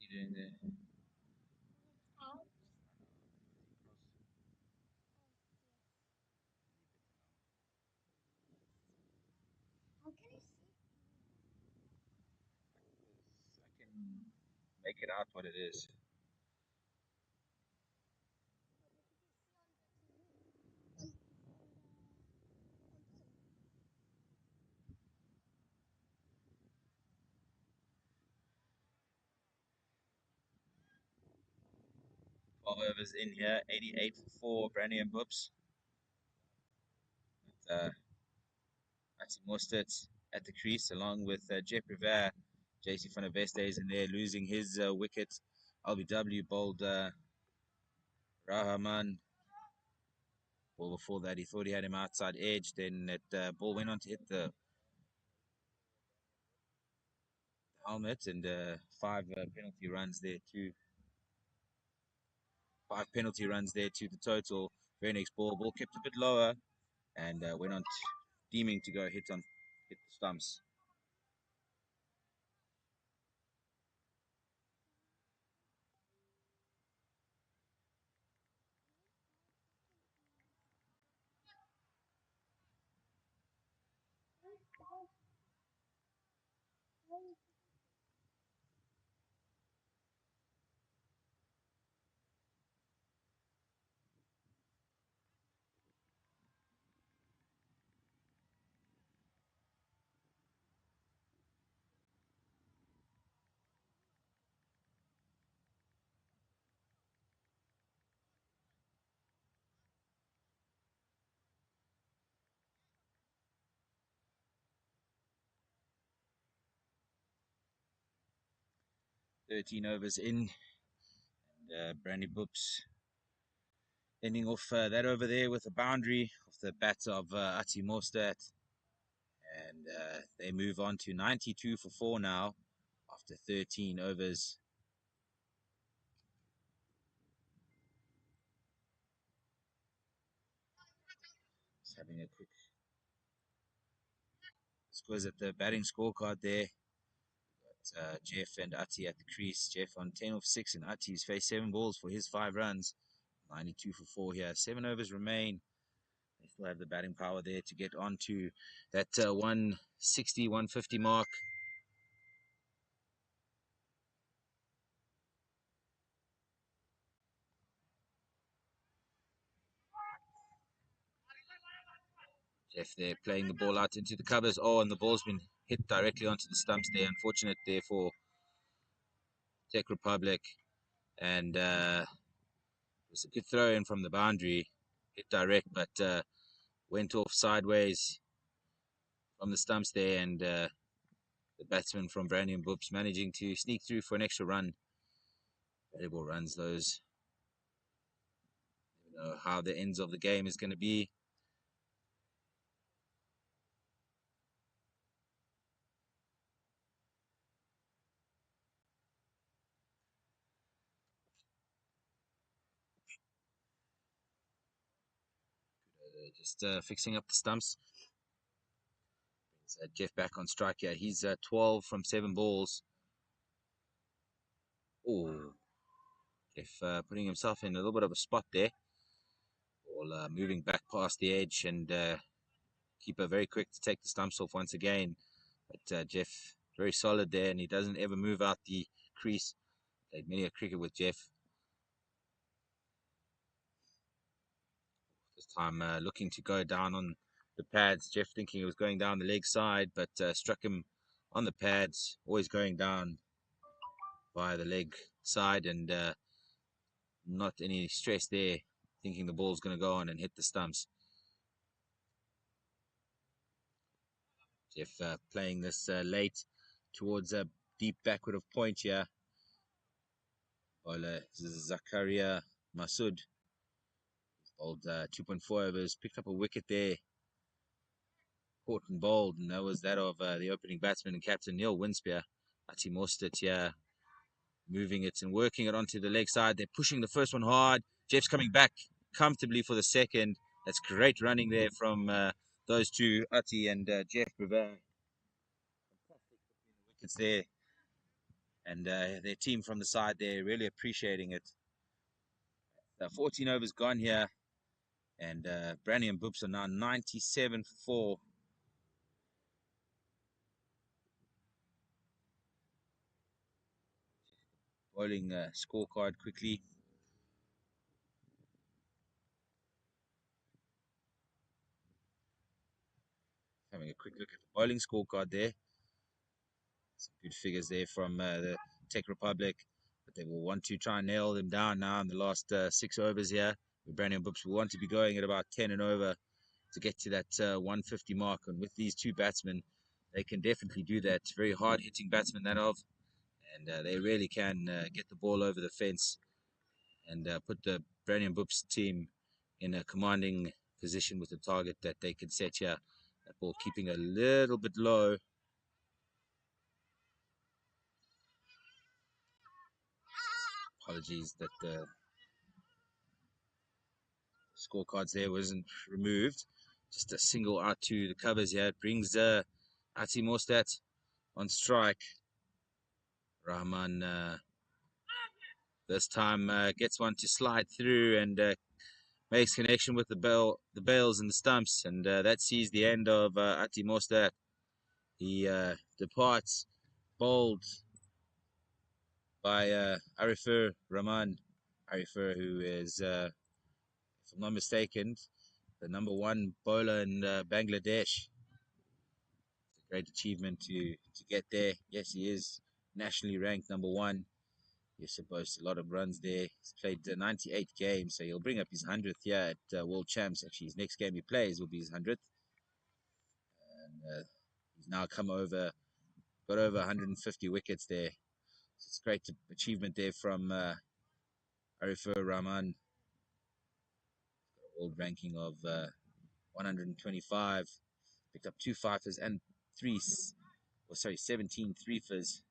you doing there? I can make it out what it is. 12 overs in here, 88 for 4, Brandy and Boeps. Ati Mostert at the crease, along with Jeff Rivera. JC van der Veste is in there, losing his wicket. LBW bowled Rahman. Well, before that, he thought he had him outside edge. Then that ball went on to hit the helmet, and five penalty runs there too. 5 penalty runs there to the total. Very next ball kept a bit lower and went on deeming to go hit the stumps. Hey, 13 overs in, and Brandy Boeps ending off that over there with a boundary off the bat of Ati Mostert. And they move on to 92 for 4 now after 13 overs. Just having a quick squiz at the batting scorecard there. Jeff and Ati at the crease. Jeff on 10 of 6, and Ati's faced 7 balls for his 5 runs. 92 for 4 here. 7 overs remain. They still have the batting power there to get on to that 160, 150 mark. Jeff there playing the ball out into the covers. Oh, and the ball's been hit directly onto the stumps there. Unfortunate there for Czech Republic. And it was a good throw in from the boundary. Hit direct, but went off sideways from the stumps there. And the batsman from Brandy Boeps managing to sneak through for an extra run. Valuable runs, those. Never know how the ends of the game is going to be. Just fixing up the stumps. Jeff back on strike here. He's 12 from 7 balls. Oh, Jeff putting himself in a little bit of a spot there. Ball moving back past the edge, and keeper very quick to take the stumps off once again. But Jeff very solid there, and he doesn't ever move out the crease. Played many a cricket with Jeff. This time looking to go down on the pads. Jeff thinking he was going down the leg side, but struck him on the pads. Always going down by the leg side, and not any stress there. Thinking the ball's going to go on and hit the stumps. Jeff playing this late towards a deep backward of point here. While Zakaria Masood bowled 2.4 overs, picked up a wicket there. Caught and bowled, and that was that of the opening batsman and captain Neil Winspear. Ati Mostert here, moving it and working it onto the leg side. They're pushing the first one hard. Jeff's coming back comfortably for the second. That's great running there from those two, Ati and Jeff Rivera. Fantastic wickets there. and their team from the side there really appreciating it. 14 overs gone here, and Brandy and Boeps are now 97 for 4. Bowling scorecard quickly. Having a quick look at the bowling scorecard there. Some good figures there from the Czech Republic, but they will want to try and nail them down now in the last 6 overs here. Brandy and Boeps will want to be going at about 10 and over to get to that 150 mark. And with these two batsmen, they can definitely do that. Very hard hitting batsmen that of, and they really can get the ball over the fence and put the Brandy and Boeps team in a commanding position with a target that they can set here. That ball keeping a little bit low. Apologies that the scorecards there wasn't removed. Just a single out to the covers here. It brings Ati Mostat on strike. Rahman this time gets one to slide through and makes connection with the bails and the stumps, and that sees the end of Ati Mostat. He departs bowled by Arifur Rahman. Arifur, who is, if I'm not mistaken, the #1 bowler in Bangladesh. It's a great achievement to get there. Yes, he is nationally ranked #1. He's supposed a lot of runs there. He's played 98 games, so he'll bring up his 100th year at World Champs. Actually, his next game he plays will be his 100th. And he's now got over 150 wickets there. So it's a great achievement there from Arifur Rahman. World ranking of 125. Picked up 2 fifers and 17 3-fers.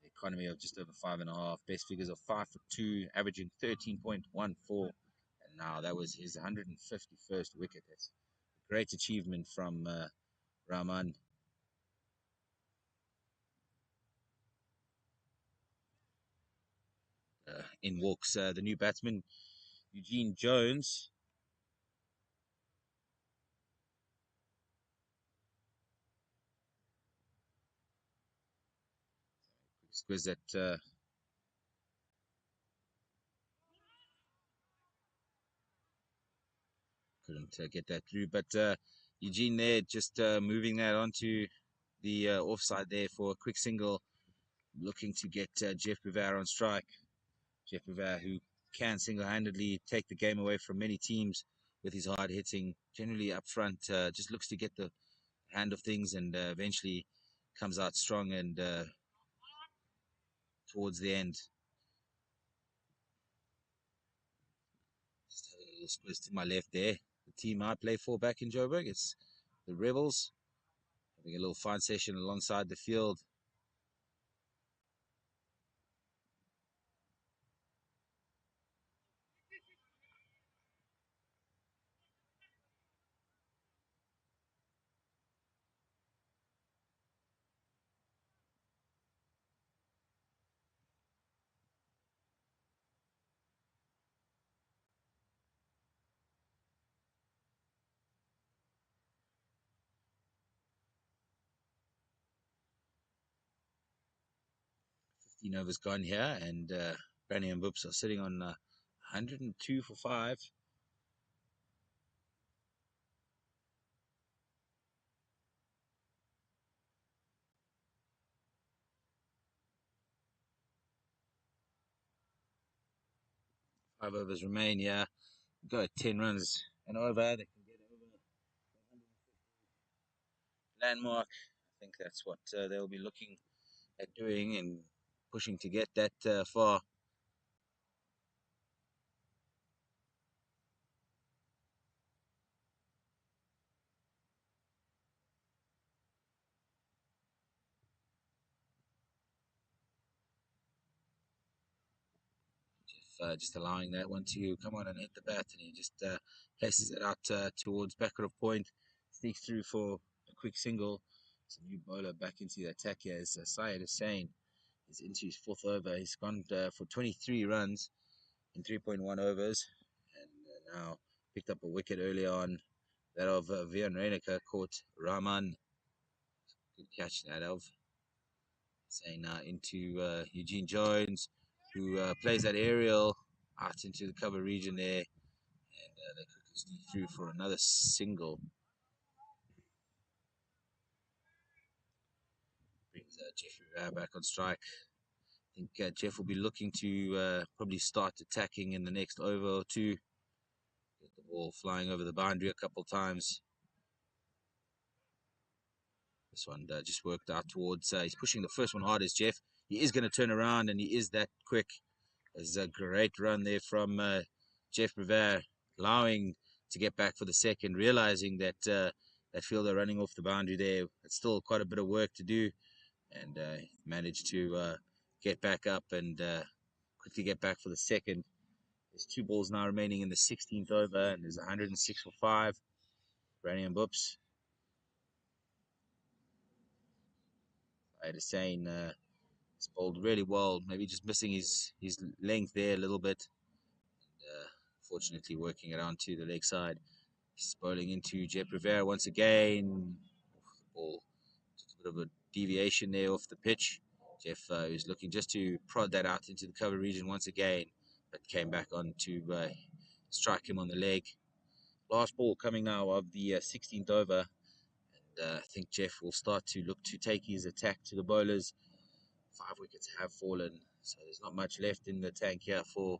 The economy of just over 5.5. Best figures of 5 for 2, averaging 13.14. And now that was his 151st wicket. That's a great achievement from Rahman. In walks the new batsman, Eugene Jones. Squiz that couldn't get that through, but Eugene there just moving that onto the offside there for a quick single, looking to get Jeff Bevere on strike. Jeff Bevere, who can single-handedly take the game away from many teams with his hard hitting, generally up front, just looks to get the hand of things and eventually comes out strong and towards the end. Just having a little squeeze to my left there. The team I play for back in Joburg, it's the Rebels. Having a little fun session alongside the field. Overs gone here, and Brandy and Boeps are sitting on 102 for 5. Five overs remain. Yeah, go at 10 runs and over. They can get over landmark. I think that's what they'll be looking at doing and pushing to get that far. Just allowing that one to come on and hit the bat, and he just places it out towards backer of point, sneaks through for a quick single. It's a new bowler back into the attack here, as Syed is saying. He's into his fourth over. He's gone for 23 runs in 3.1 overs, and now picked up a wicket early on. That of Vian Reinecker caught Rahman. Good catch that of. Saying now into Eugene Jones, who plays that aerial out into the cover region there, and they quickly sneak through for another single. Brings Jeffrey Rao back on strike. I think Jeff will be looking to probably start attacking in the next over or two. Get the ball flying over the boundary a couple times. This one just worked out towards, he's pushing the first one hard as Jeff. He is going to turn around, and he is that quick. There's a great run there from Jeff Brewer, allowing to get back for the second, realizing that that fielder running off the boundary there. It's still quite a bit of work to do, and managed to get back up and quickly get back for the second. There's 2 balls now remaining in the 16th over, and there's 106 for 5. Brandy Boeps. I had a saying, he's bowled really well, maybe just missing his length there a little bit. And, fortunately, working it onto the leg side. He's bowling into Jeff Rivera once again. The ball just a bit of a deviation there off the pitch. Jeff is looking just to prod that out into the cover region once again, but came back on to strike him on the leg. Last ball coming now of the 16th over. And I think Jeff will start to look to take his attack to the bowlers. 5 wickets have fallen, so there's not much left in the tank here for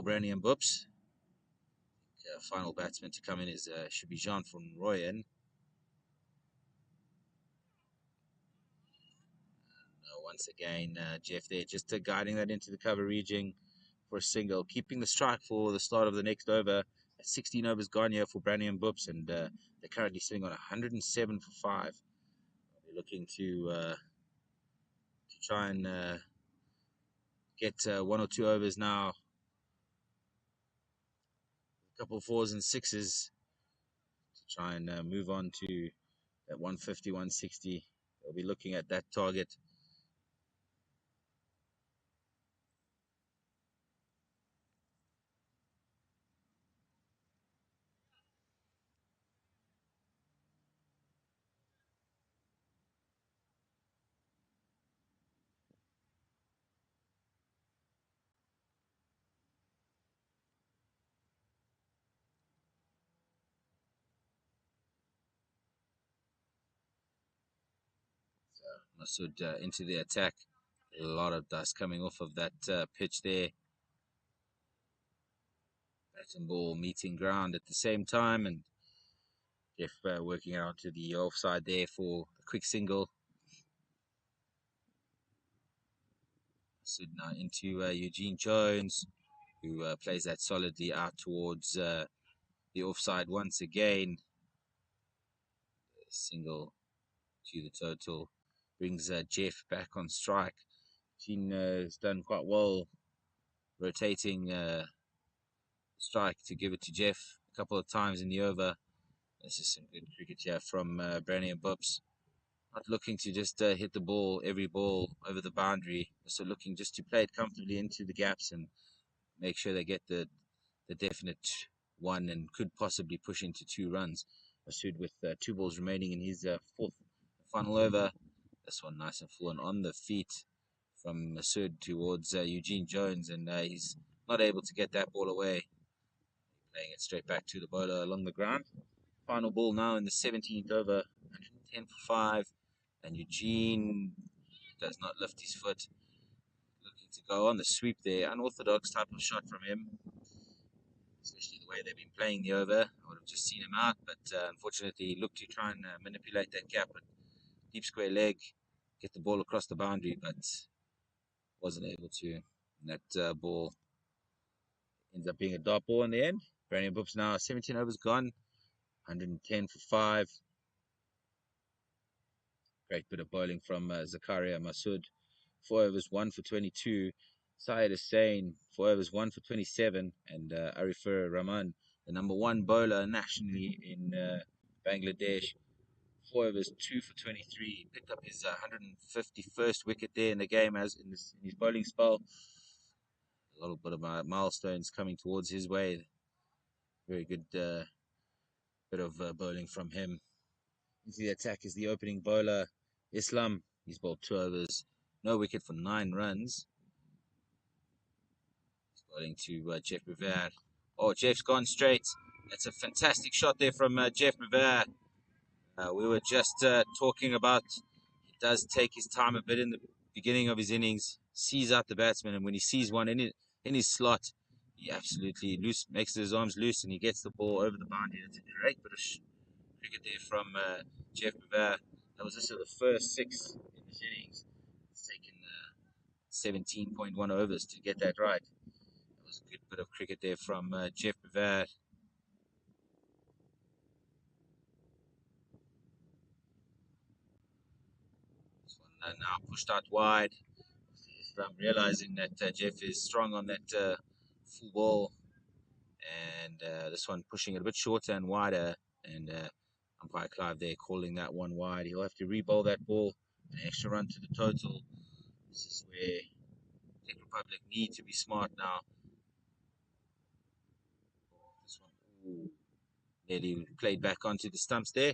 Brandy Boeps. Final batsman to come in is should be Jean from Royen. Once again, Jeff there just guiding that into the cover region for a single, keeping the strike for the start of the next over. 16 overs gone here for Brandy Boeps, and they're currently sitting on 107 for 5. They're looking to try and get 1 or 2 overs now. A couple of 4s and 6s to try and move on to that 150, 160. They'll be looking at that target. Masood into the attack. A lot of dust coming off of that pitch there. Bat and ball meeting ground at the same time, and Jeff working out to the offside there for a quick single. Masood now into Eugene Jones, who plays that solidly out towards the offside once again. Single to the total brings Jeff back on strike. Eugene has done quite well rotating strike to give it to Jeff a couple of times in the over. This is some good cricket here from Brandy Boeps. Not looking to just hit the ball, every ball over the boundary. So looking just to play it comfortably into the gaps and make sure they get the definite one and could possibly push into 2 runs. Masood with 2 balls remaining in his 4th final over. This one nice and full and on the feet from Masood towards Eugene Jones, and he's not able to get that ball away. Playing it straight back to the bowler along the ground. Final ball now in the 17th over, 110 for 5, and Eugene does not lift his foot. Looking to go on the sweep there. Unorthodox type of shot from him, especially the way they've been playing the over. I would have just seen him out, but unfortunately he looked to try and manipulate that gap and deep square leg, get the ball across the boundary, but wasn't able to. And that ball ends up being a dot ball in the end. Brandy Boeps now 17 overs gone, 110 for 5. Great bit of bowling from Zakaria Masood. 4 overs, 1 for 22. Syed Hussain, 4 overs, 1 for 27. And Arifur Rahman, the number 1 bowler nationally in Bangladesh, 4 overs, 2 for 23. Picked up his 151st wicket there in the game as in his bowling spell. A little bit of milestones coming towards his way. Very good bit of bowling from him. Into the attack is the opening bowler, Islam. He's bowled 2 overs, no wicket for 9 runs. He's bowling to Jeff Rivera. Oh, Jeff's gone straight. That's a fantastic shot there from Jeff Rivera. We were just talking about he does take his time a bit in the beginning of his innings, sees out the batsman, and when he sees one in his slot, he absolutely makes his arms loose and he gets the ball over the boundary. It's a great bit of cricket there from Jeff Rivera. That was also the first 6 in his innings. It's taken 17.1 overs to get that right. That was a good bit of cricket there from Jeff Rivera. This one now pushed out wide. I'm realizing that Jeff is strong on that full ball, and this one pushing it a bit shorter and wider. And umpire Clive there calling that one wide. He'll have to re-bowl that ball, an extra run to the total. This is where Czech Republic need to be smart now. This one, ooh, nearly played back onto the stumps there.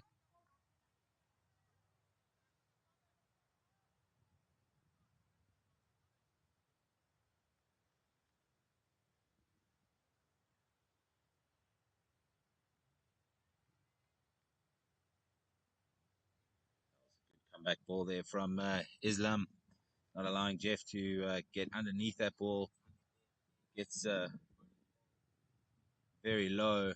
Comeback ball there from Islam, not allowing Jeff to get underneath that ball. Gets very low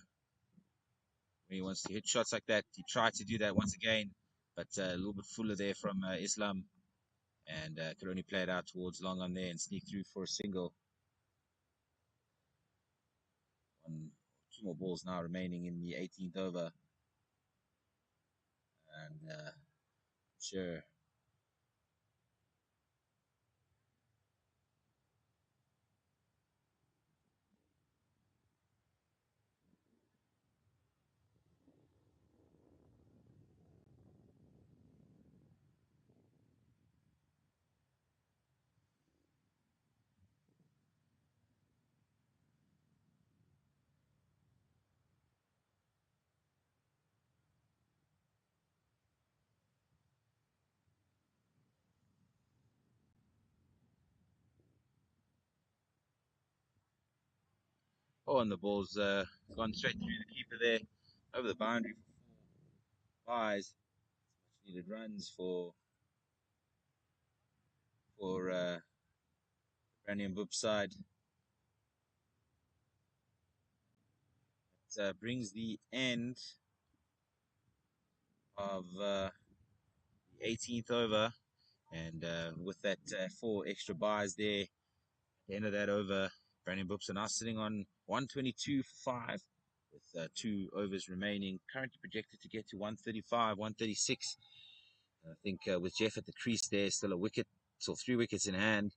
when he wants to hit shots like that. He tried to do that once again, but a little bit fuller there from Islam, and could only play it out towards long on there and sneak through for a single. 2 more balls now remaining in the 18th over, and sure. Oh, and the ball's gone straight through the keeper there, over the boundary for 4 byes. Much needed runs for Brandy Boeps side. It brings the end of the 18th over, and with that 4 extra byes there, at the end of that over, Brandy Boeps are now sitting on 122 for 5, with 2 overs remaining. Currently projected to get to 135, 136. I think with Jeff at the crease there, still a wicket, still 3 wickets in hand.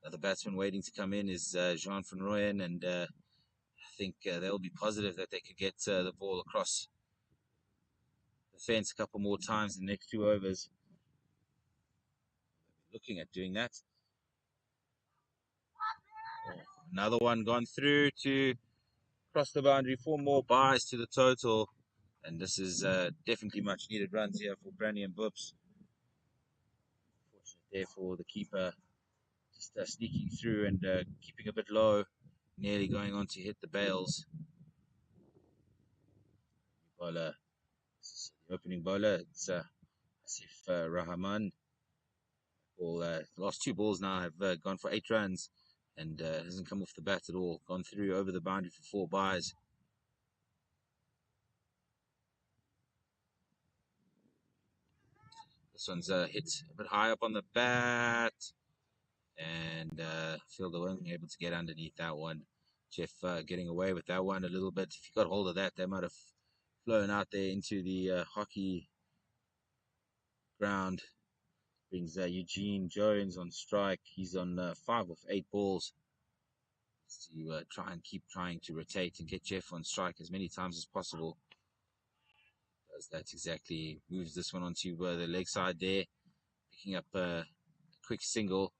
The batsman waiting to come in is Jean van Rooyen, and I think they'll be positive that they could get the ball across the fence a couple more times in the next 2 overs. Looking at doing that. Oh, another one gone through to cross the boundary. 4 more byes to the total, and this is definitely much needed runs here for Brandy and Boeps. Fortunate there for the keeper, just sneaking through and keeping a bit low, nearly going on to hit the bails. Bowler, the opening bowler, it's Asif Rahman. The last 2 balls now have gone for 8 runs, and hasn't come off the bat at all. Gone through over the boundary for 4 byes. This one's hit a bit high up on the bat, and Fielder wasn't able to get underneath that one. Jeff getting away with that one a little bit. If he got hold of that, they might have flown out there into the hockey ground. Brings Eugene Jones on strike. He's on 5 of 8 balls to try and keep trying to rotate and get Jeff on strike as many times as possible. Does that exactly. Moves this one onto the leg side there, picking up a quick single.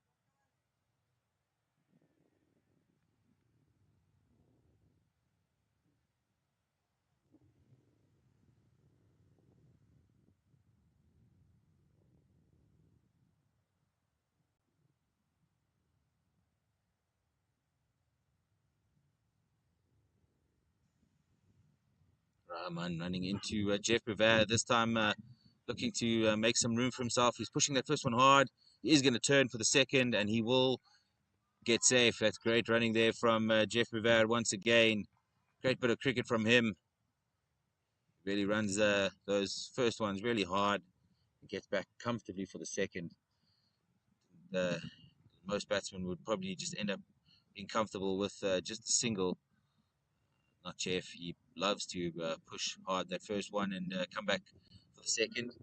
Rahman running into Jeff Brevard this time, looking to make some room for himself. He's pushing that first one hard. He is going to turn for the second, and he will get safe. That's great running there from Jeff Brevard once again. Great bit of cricket from him. Really runs those first ones really hard. Gets back comfortably for the second. Most batsmen would probably just end up being comfortable with just a single. Not Jeff. He loves to push hard that first one and come back for the second.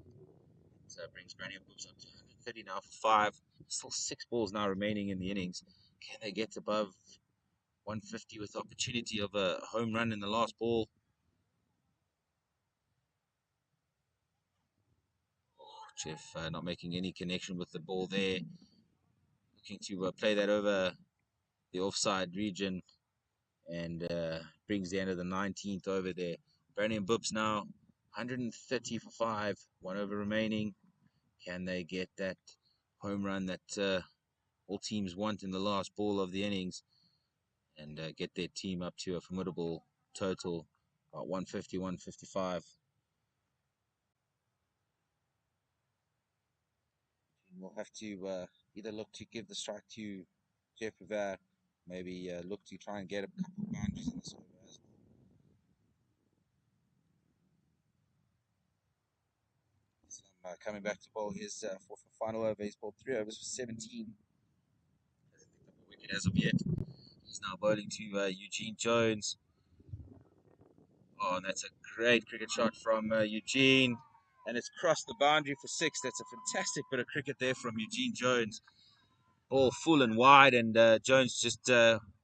So brings Brandy Boeps up to 130 now for 5. Still 6 balls now remaining in the innings. Can they get above 150 with the opportunity of a home run in the last ball? Jeff not making any connection with the ball there. Looking to play that over the offside region and brings the end of the 19th over there. Brandy Boeps now 130 for 5. 1 over remaining. Can they get that home run that all teams want in the last ball of the innings and get their team up to a formidable total, about 150, 155? We'll have to either look to give the strike to Jeff Brevard, maybe look to try and get a couple of boundaries in this over as well. So I'm coming back to bowl his fourth and final over. He's bowled 3 overs for 17. Hasn't picked up a wicket as of yet. He's now bowling to Eugene Jones. Oh, and that's a great cricket shot from Eugene. And it's crossed the boundary for 6. That's a fantastic bit of cricket there from Eugene Jones. Ball full and wide, and Jones just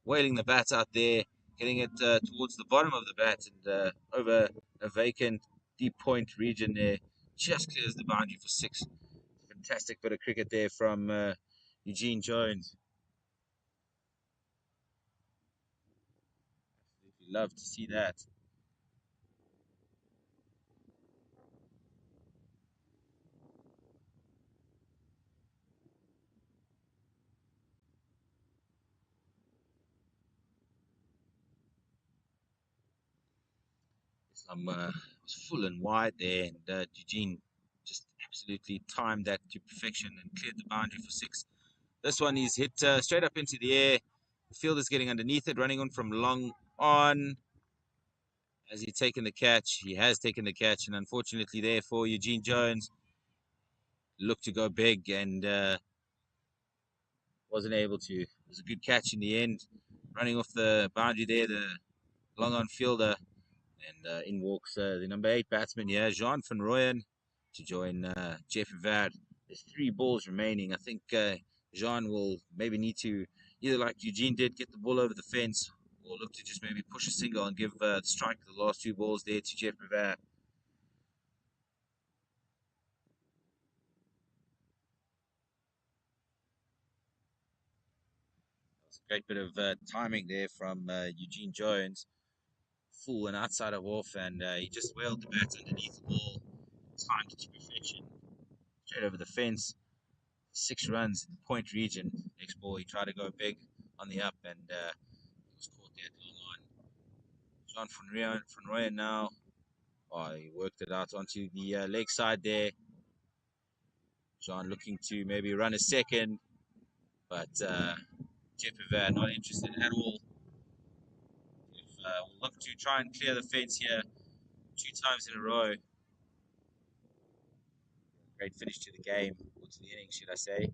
wailing the bat out there, getting it towards the bottom of the bat and over a vacant deep point region there. Just clears the boundary for 6. Fantastic bit of cricket there from Eugene Jones. Absolutely love to see that. Some was full and wide there, and Eugene just absolutely timed that to perfection and cleared the boundary for 6. This one is hit straight up into the air. The fielder's getting underneath it, running on from long on. Has he taken the catch? He has taken the catch, and unfortunately, there for Eugene Jones, looked to go big and wasn't able to. It was a good catch in the end, running off the boundary there, the long on fielder. And in walks the number 8 batsman here, Jean van Rooyen, to join Jeff Brevard. There's 3 balls remaining. I think Jean will maybe need to, either like Eugene did, get the ball over the fence, or look to just maybe push a single and give the strike the last 2 balls there to Jeff Brevard. That was a great bit of timing there from Eugene Jones. Full and outside of off, and he just whaled the bat underneath the ball, timed it to perfection, straight over the fence. 6 runs in the point region. Next ball, he tried to go big on the up, and he was caught there at long on. John van Rooyen now. Oh, he worked it out onto the leg side there. John looking to maybe run a second, but Jeff Brevard not interested at all. We'll look to try and clear the fence here 2 times in a row. Great finish to the game, or to the innings, should I say.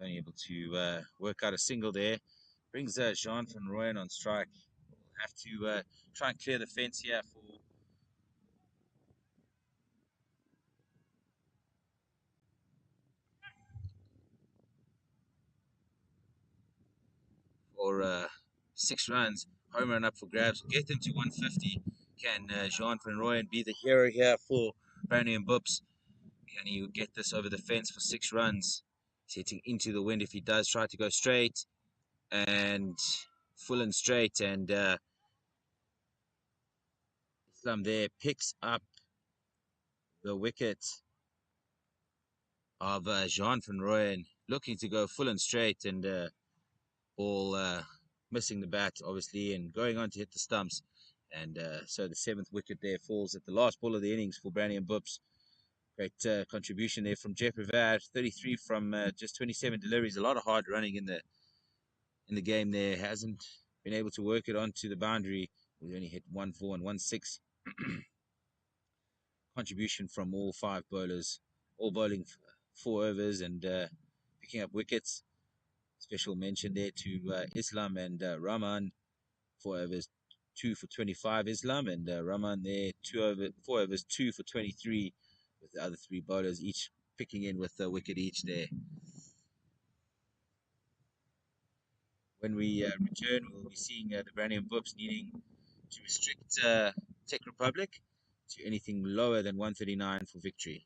only able to work out a single there. Brings Jean van Rooyen on strike. We'll have to try and clear the fence here for 6 runs. Home run up for grabs. We'll get them to 150. Can Jean van Rooyen be the hero here for Brandy Boeps? Can he get this over the fence for 6 runs? He's hitting into the wind if he does try to go straight and full and straight. And Islam there picks up the wicket of Jean van Rooyen, looking to go full and straight, and ball missing the bat, obviously, and going on to hit the stumps. And so the 7th wicket there falls at the last ball of the innings for Brandy Boeps. Great contribution there from Jeff Rivard, 33 from just 27 deliveries. A lot of hard running in the game there. Hasn't been able to work it onto the boundary. We only hit 1-4 and 1-6. Contribution from all 5 bowlers, all bowling 4 overs and picking up wickets. Special mention there to Islam and Rahman, 4 overs, 2 for 25. Islam and Rahman there, 4 overs, 2 for 23, with the other 3 bowlers each picking in with a wicket each there. When we return, we'll be seeing the Brandy Boeps needing to restrict Czech Republic to anything lower than 139 for victory.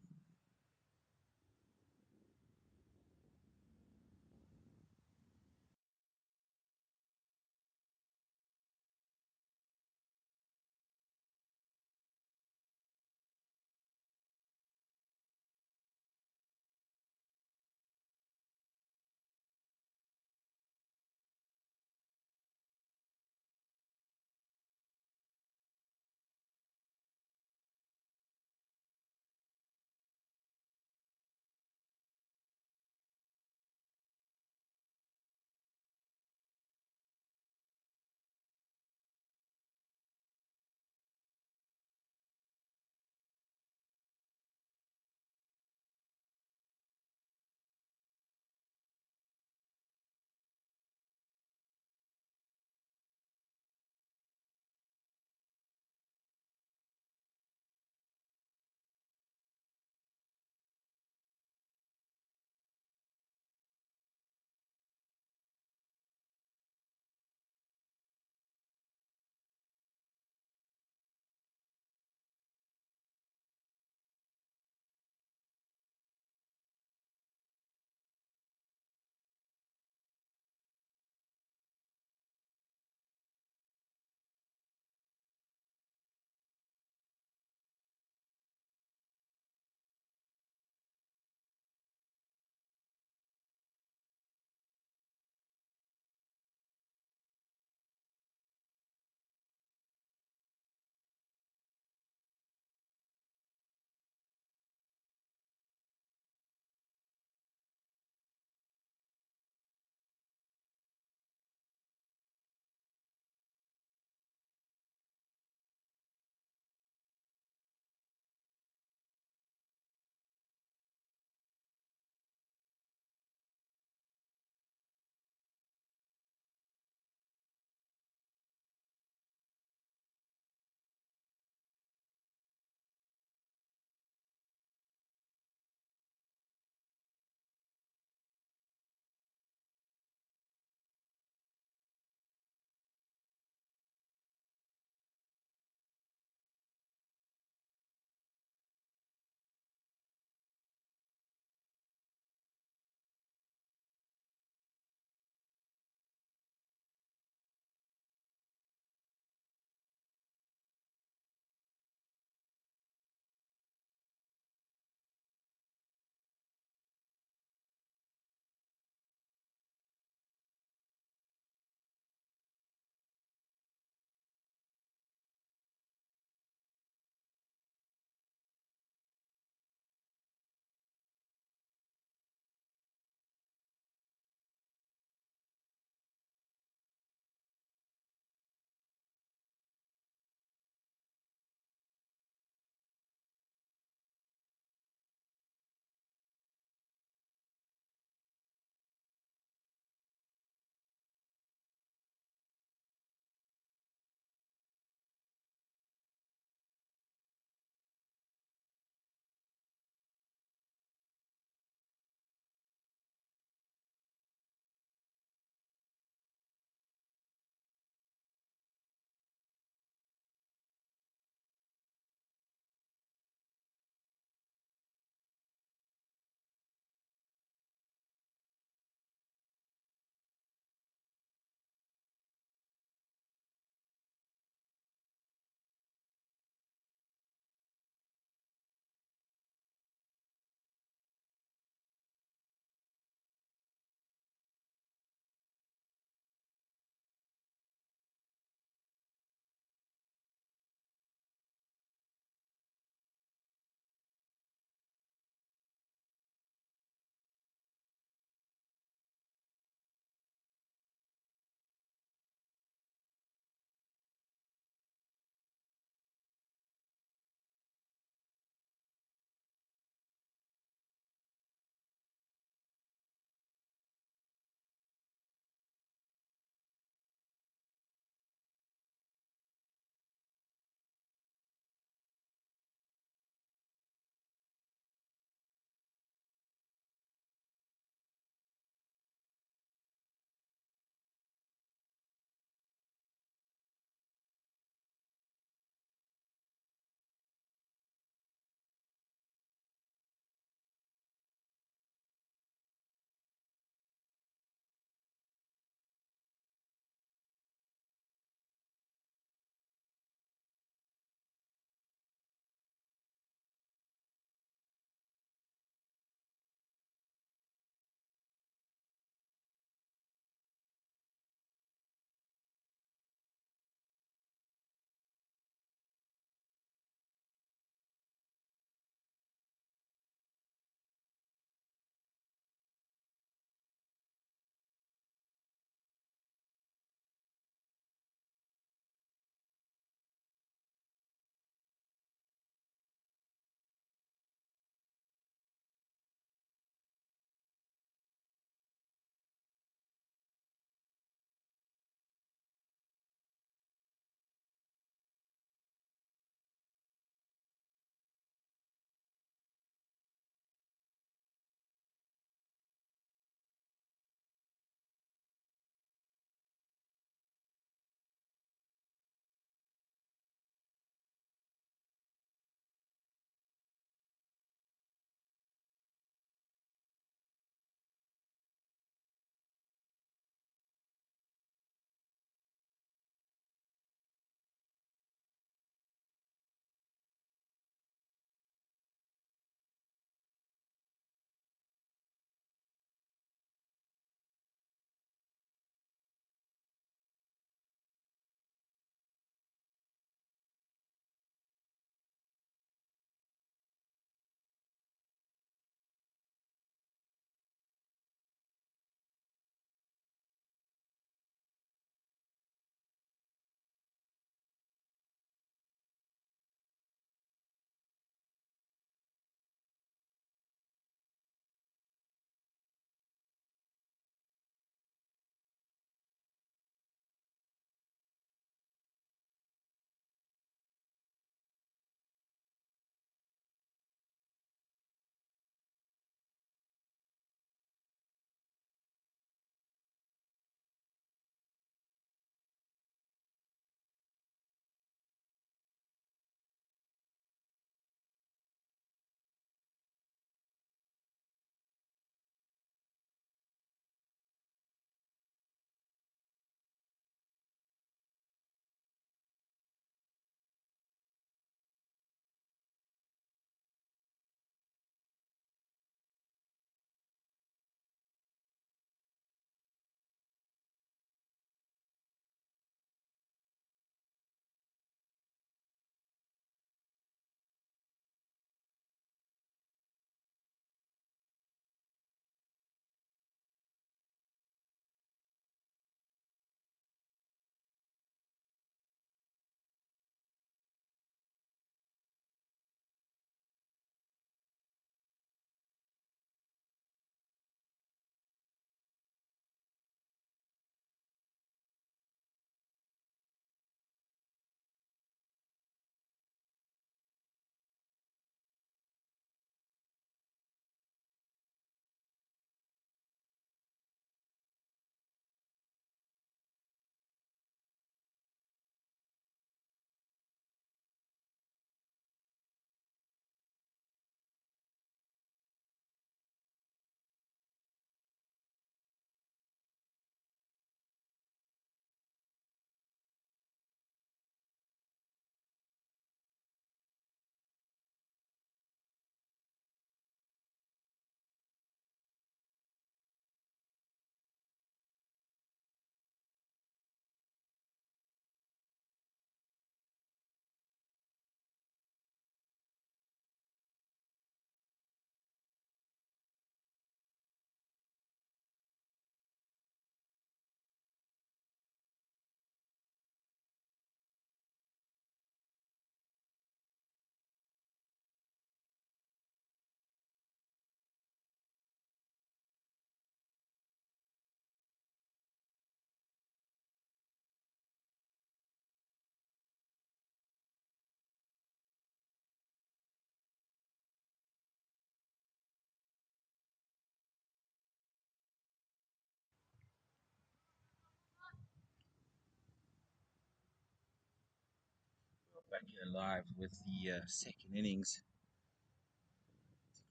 Back here live with the second innings.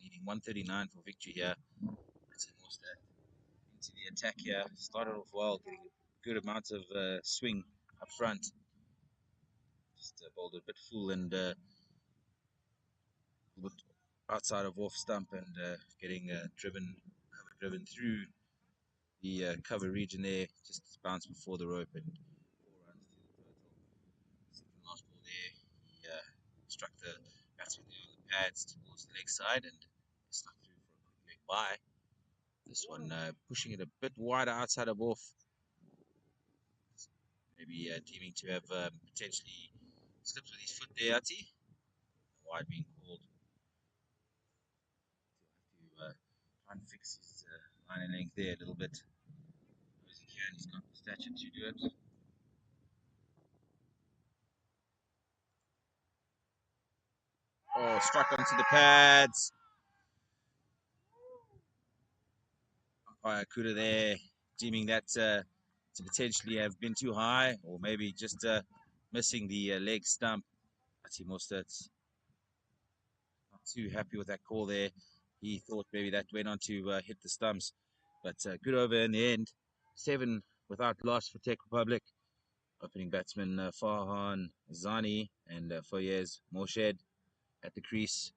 Needing 139 for victory here. Let's see what's that into the attack here. Started off well, getting a good amount of swing up front. Just bowled a bit full and a bit outside of off stump and getting cover driven through the cover region there. Just bounced before the rope and 4 runs to the total. Second last ball there, he struck the batsman there on the pads towards the leg side and stuck through for a quick leg bye. This one pushing it a bit wider outside of off. Maybe deeming to have potentially slipped with his foot there, Ati. Wide being called to try and fix his line and length there a little bit. As he can, he's got the stature to do it. Oh, struck onto the pads. Umpire Kuda there, deeming that to potentially have been too high, or maybe just missing the leg stump. Ati Mostert not too happy with that call there. He thought maybe that went on to hit the stumps, but good over in the end. 7 without loss for Czech Republic. Opening batsman Farhan Zani and Foyez Morshed at the crease.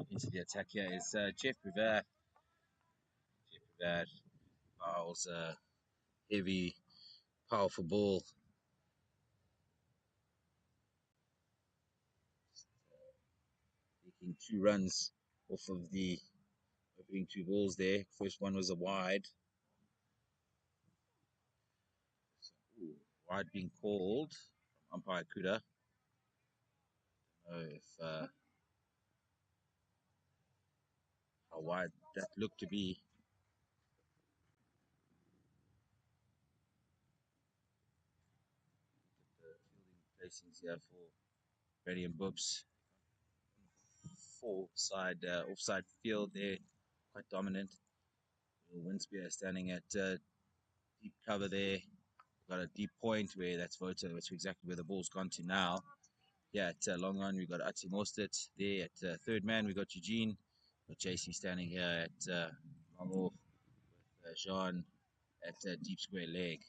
Into the attack here is Jeff Privat. Jeff Privat bowls a heavy, powerful ball. Taking 2 runs off of the opening 2 balls there. First one was a wide. Ooh, wide being called from umpire Kuda. I don't know if how wide that looked to be. The fielding placings here for Brandy Boeps. 4 side offside field there, quite dominant. Windspear standing at deep cover there. Got a deep point where that's voted. That's exactly where the ball's gone to now. Yeah, at long on, we got Ati Mostert there at third man. We got Eugene. Got JC standing here at long off with Jean at deep square leg.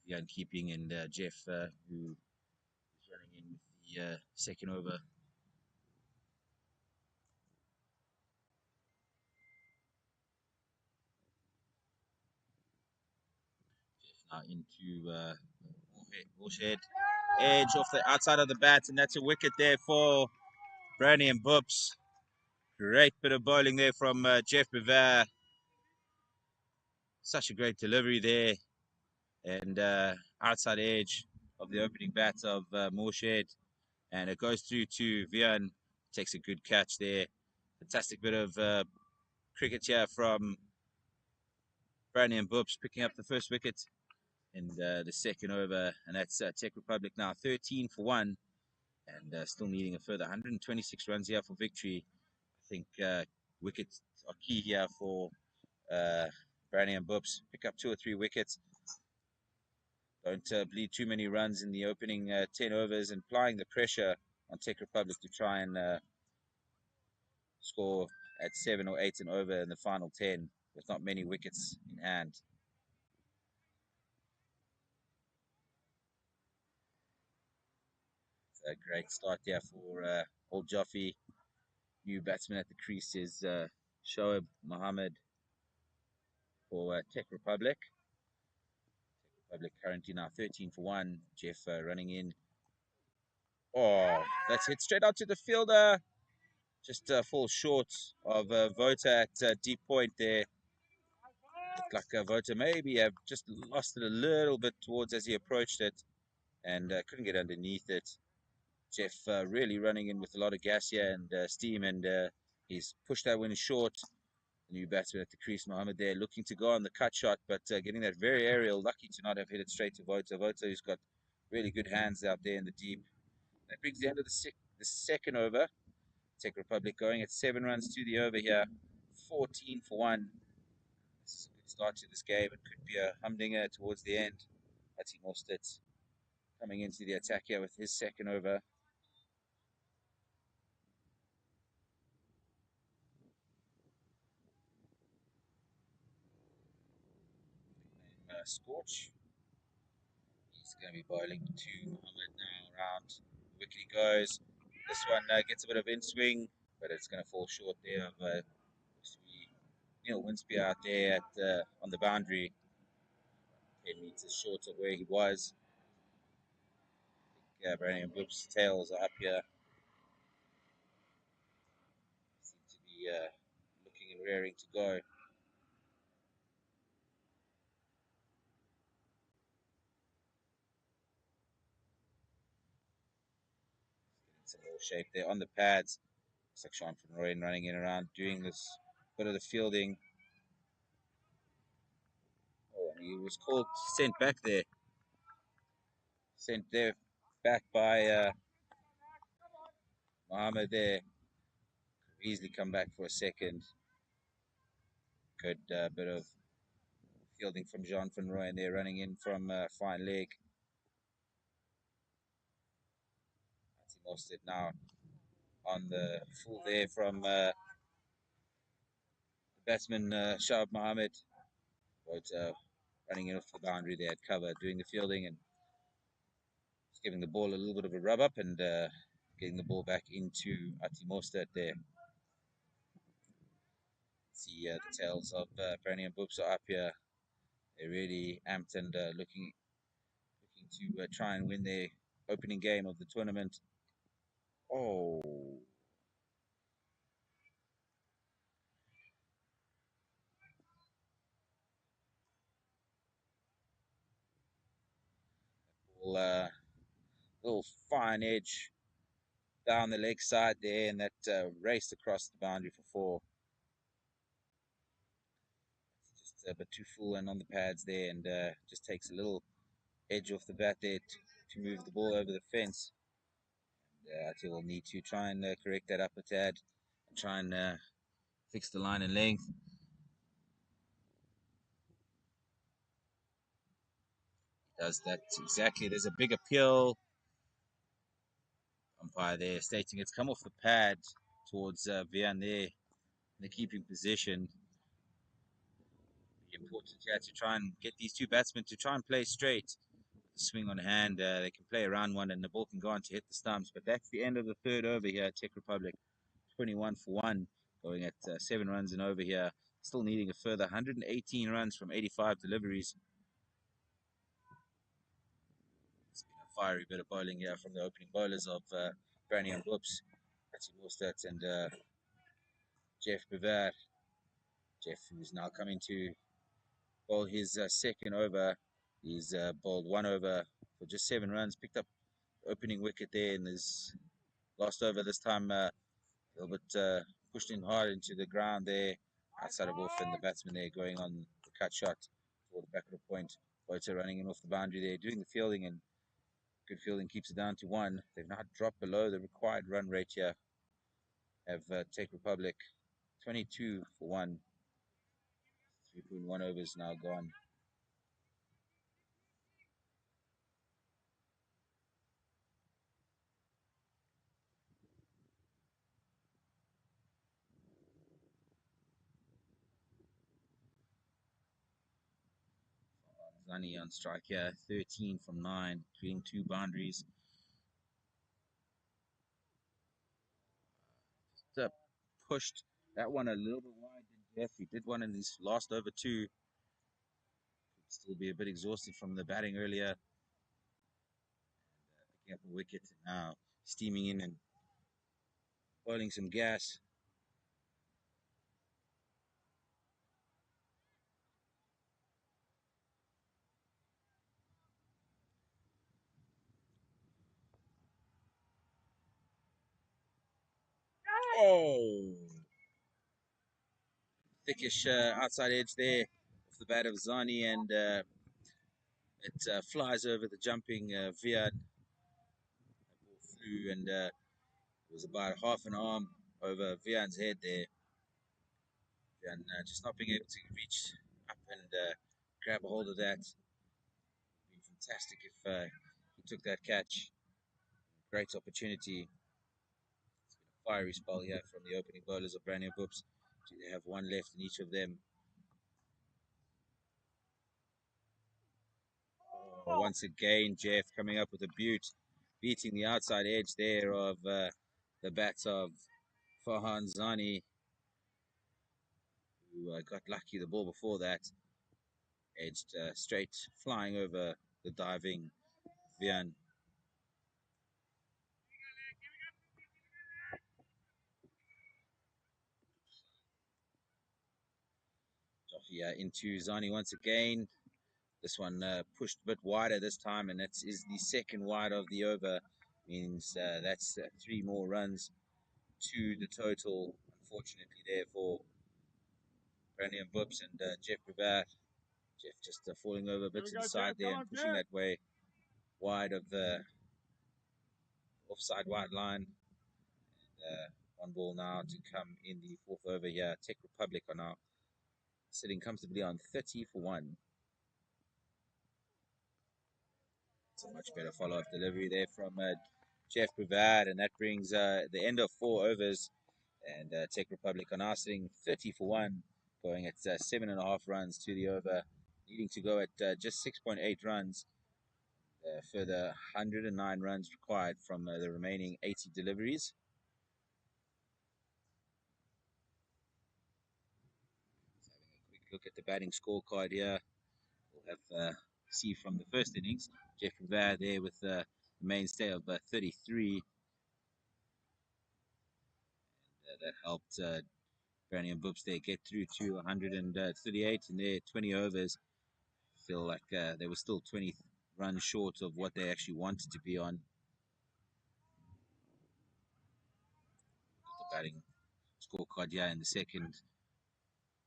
Obviously, keeping and Jeff who is running in with the second over. Now into Bullshed. Edge off the outside of the bat, and that's a wicket there for Brandy and Boeps. Great bit of bowling there from Jeff Bevar. Such a great delivery there, and outside edge of the opening bat of Morshed, and it goes through to Vian. Takes a good catch there. Fantastic bit of cricket here from Brandy and Boeps, picking up the first wicket in the second over, and that's Czech Republic now 13 for 1. And still needing a further 126 runs here for victory. I think wickets are key here for Brandy and Boeps. Pick up 2 or 3 wickets. Don't bleed too many runs in the opening 10 overs, and applying the pressure on Czech Republic to try and score at 7 or 8 and over in the final 10 with not many wickets in hand. A great start there for old Jaffe. New batsman at the crease is Shoaib Mohammed for Tech Republic. Republic currently now 13 for 1. Jeff running in. Oh, that's hit straight out to the fielder. Just falls short of Vota at deep point there. Looked like Vota maybe have just lost it a little bit towards as he approached it and couldn't get underneath it. Jeff really running in with a lot of gas here and steam, and he's pushed that one short. The new batsman at the crease, Mohammed, there looking to go on the cut shot, but getting that very aerial. Lucky to not have hit it straight to Vota. Vota, who's got really good hands out there in the deep. That brings the end of the second over. Czech Republic going at 7 runs to the over here, 14 for 1. This is a good start to this game. It could be a humdinger towards the end. Ati Mostert coming into the attack here with his second over. Scorch. He's going to be bowling to Mohammed now around. Wicket he goes. This one gets a bit of in swing, but it's going to fall short there of Neil Winsby out there at on the boundary, 10 meters short of where he was. Yeah, Brandy Boeps' tails are up here. Seem to be looking and raring to go. Getting some more shape there on the pads. Looks like Sean Van Rooyen running in around, doing this bit of the fielding. Oh, and he was called, sent back there. Sent there back by Mohammed there. Could easily come back for a second. Good bit of fielding from Jean Van Rooyen there, running in from fine leg. He lost it now on the full there from the batsman Shahab Mohammed. But running in off the boundary there at cover, doing the fielding and just giving the ball a little bit of a rub up and getting the ball back into Ati Mostert there. See the tails of Brandy Boeps are up here. They're really amped and looking to try and win their opening game of the tournament. Oh, little fine edge down the leg side there, and that raced across the boundary for 4. Just a bit too full and on the pads there, and just takes a little edge off the bat there to move the ball over the fence. I think we'll need to try and correct that up a tad and try and fix the line and length. Does that exactly. There's a big appeal. Umpire there stating it's come off the pad towards Vian there in the keeping position. Be important here to try and get these two batsmen to try and play straight. Swing on hand, they can play around one and the ball can go on to hit the stumps. But that's the end of the third over here at Czech Republic. 21 for 1, going at 7 runs and over here. Still needing a further 118 runs from 85 deliveries. It's been a fiery bit of bowling here from the opening bowlers of Brandy Boeps, Ati Mostert and Jeff Bever. Jeff, who's now coming to bowl his second over. He's bowled 1 over for just 7 runs, picked up opening wicket there in his last over this time. A little bit pushed in hard into the ground there outside of off, and the batsman there going on the cut shot toward the back of the point. Boater running in off the boundary there, doing the fielding, and good fielding keeps it down to 1. They've now dropped below the required run rate here. Have Czech Republic 22 for 1. 3.1 overs now gone. Zani on strike here, 13 from 9, creating 2 boundaries. pushed that one a little bit wide. Jeff, he did one in his last over two. Could still be a bit exhausted from the batting earlier. Picking up a wicket now, steaming in and boiling some gas. Oh, thickish outside edge there off the bat of Zani, and it flies over the jumping Vian. That ball flew, and it was about half an arm over Vian's head there. Vian just not being able to reach up and grab a hold of that. It'd be fantastic if he took that catch. Great opportunity. It's been a fiery spell here from the opening bowlers of Brandy Boeps. They have one left in each of them. Once again, Jeff coming up with a beating the outside edge there of the bats of Farhan Zani, who got lucky the ball before that, edged straight, flying over the diving Vian. Jafia into Zani once again. This one pushed a bit wider this time, and that is the second wide of the over. Means that's 3 more runs to the total, unfortunately, there for Brandy Boeps and Jeff Brevard. Jeff just falling over a bit to the side there and pushing that way wide of the offside wide line. And, one ball now to come in the fourth over here. Czech Republic are now sitting comfortably on 30 for 1. It's a much better follow-up delivery there from Jeff Brevard, and that brings the end of 4 overs. And Czech Republic are now sitting 30 for 1, going at 7.5 runs to the over, needing to go at just 6.8 runs. Further 109 runs required from the remaining 80 deliveries. Just having a quick look at the batting scorecard here. We'll have see from the first innings. Jeff Brevard there with the mainstay of 33. And that helped Brandy Boeps there get through to 138 in their 20 overs. Feel like they were still 20 runs short of what they actually wanted to be on. The batting scorecard here in the second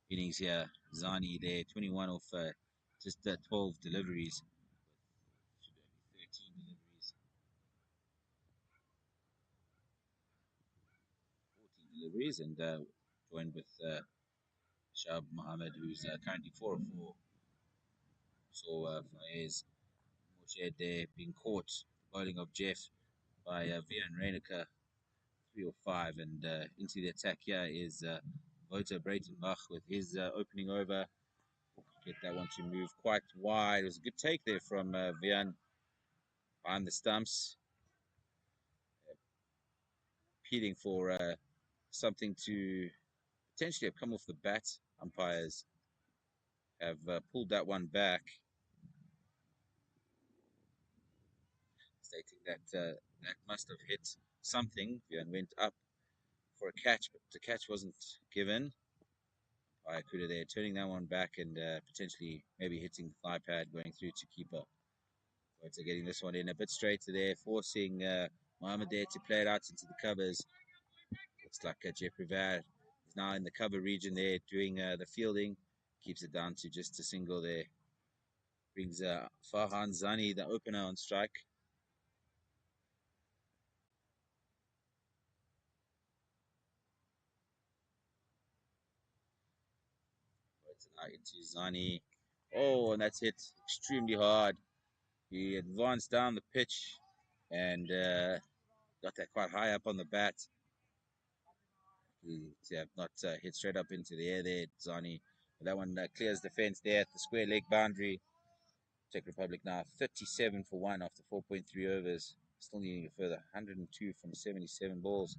innings here. Zani there, 21 off just 12 deliveries. 13 deliveries. 14 deliveries, and joined with Shab Mohammed, who's currently 4 of 4. So Faiz Moshed there being caught, bowling of Jeff by Vian Reiniker, 3 or 5, and into the attack here is Wouter Breitenbach with his opening over. Get that one to move quite wide. It was a good take there from Vian behind the stumps, appealing for something to potentially have come off the bat. Umpires have pulled that one back, stating that that must have hit something. Vian went up for a catch, but the catch wasn't given. Kuda there turning that one back and potentially maybe hitting the thigh pad going through to keeper. So getting this one in a bit straighter there, forcing Mohammed there to play it out into the covers. Looks like Jeff Brevard is now in the cover region there doing the fielding. Keeps it down to just a single there. Brings Farhan Zani, the opener, on strike. It's now into Zani. Oh, and that's hit extremely hard. He advanced down the pitch and got that quite high up on the bat. He have not hit straight up into the air there, Zani. But that one clears the fence there at the square leg boundary. Czech Republic now 37 for 1 after 4.3 overs. Still needing a further 102 from 77 balls.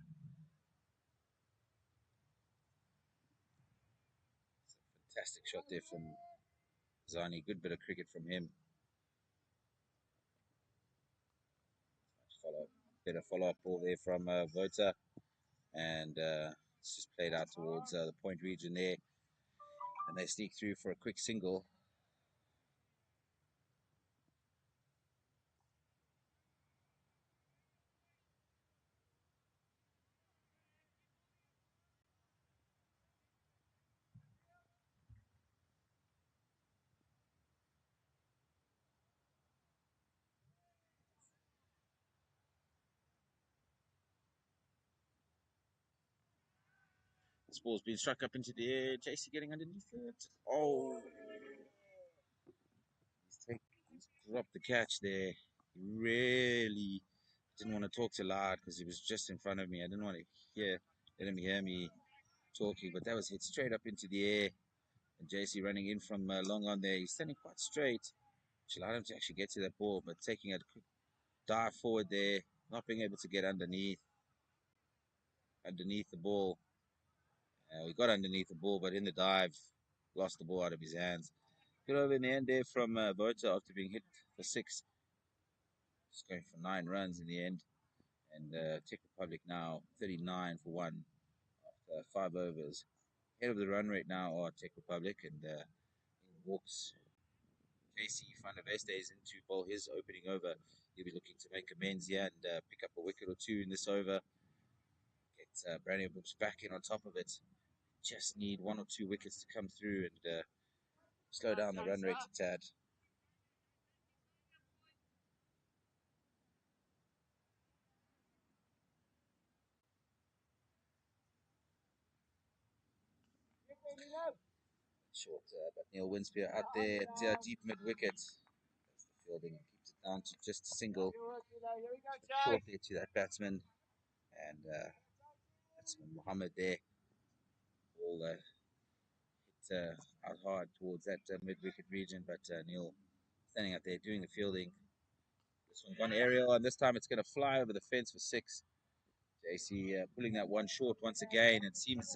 Fantastic shot there from Zani. Good bit of cricket from him. Bit of follow-up ball there from Vota, and it's just played out towards the point region there, and they sneak through for a quick single. This ball's been struck up into the air. JC getting underneath it. Oh, he's dropped the catch there. He really didn't want to talk too loud because he was just in front of me. I didn't want to let him hear me talking, but that was hit straight up into the air. And JC running in from long on there. He's standing quite straight, which allowed him to actually get to that ball, but taking a quick dive forward there, not being able to get underneath the ball. We got underneath the ball, but in the dive, lost the ball out of his hands. Good over in the end there from Vota after being hit for 6. Just going for 9 runs in the end. And Czech Republic now 39 for 1 after 5 overs. Head of the run rate now are Czech Republic, and in walks JC van der Vestes into bowl his opening over. He'll be looking to make amends here and pick up a wicket or 2 in this over. Get Brandy Boeps back in on top of it. Just need 1 or 2 wickets to come through and slow down the run rate a tad. Short, but Neil Winspear out there at deep mid wicket. That's the fielding. Keeps it down to just a single. Short there to that batsman. And batsman Mohammed there. All hit out hard towards that mid wicket region, but Neil standing out there doing the fielding. This one's gone aerial, and this time it's going to fly over the fence for 6. JC pulling that one short once again. It seems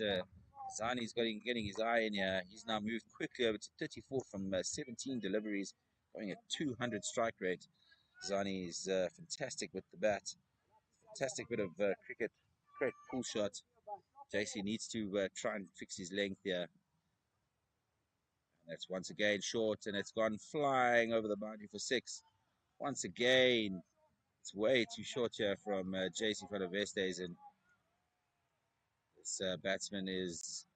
Zani's getting his eye in here. He's now moved quickly over to 34 from 17 deliveries, going at 200 strike rate. Zani is fantastic with the bat. Fantastic bit of cricket. Great pull shot. JC needs to try and fix his length here. And that's once again short, and it's gone flying over the boundary for 6. Once again, it's way too short here from JC van der Vestes, and this batsman is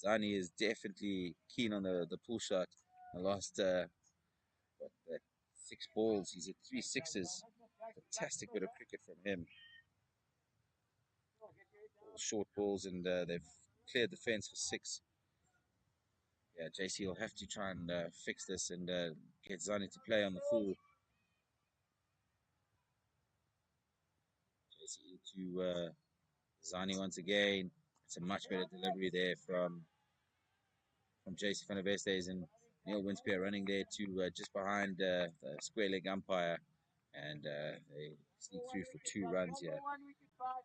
Zani is definitely keen on the pull shot. The last 6 balls, he's hit 3 sixes. Fantastic bit of cricket from him. All short balls, and they've cleared the fence for 6. Yeah, JC will have to try and fix this and get Zani to play on the full. JC to Zani once again. It's a much better delivery there from JC van der Vestes, and Neil Winspear running there to just behind the square leg umpire, and they sneak through for 2 runs here.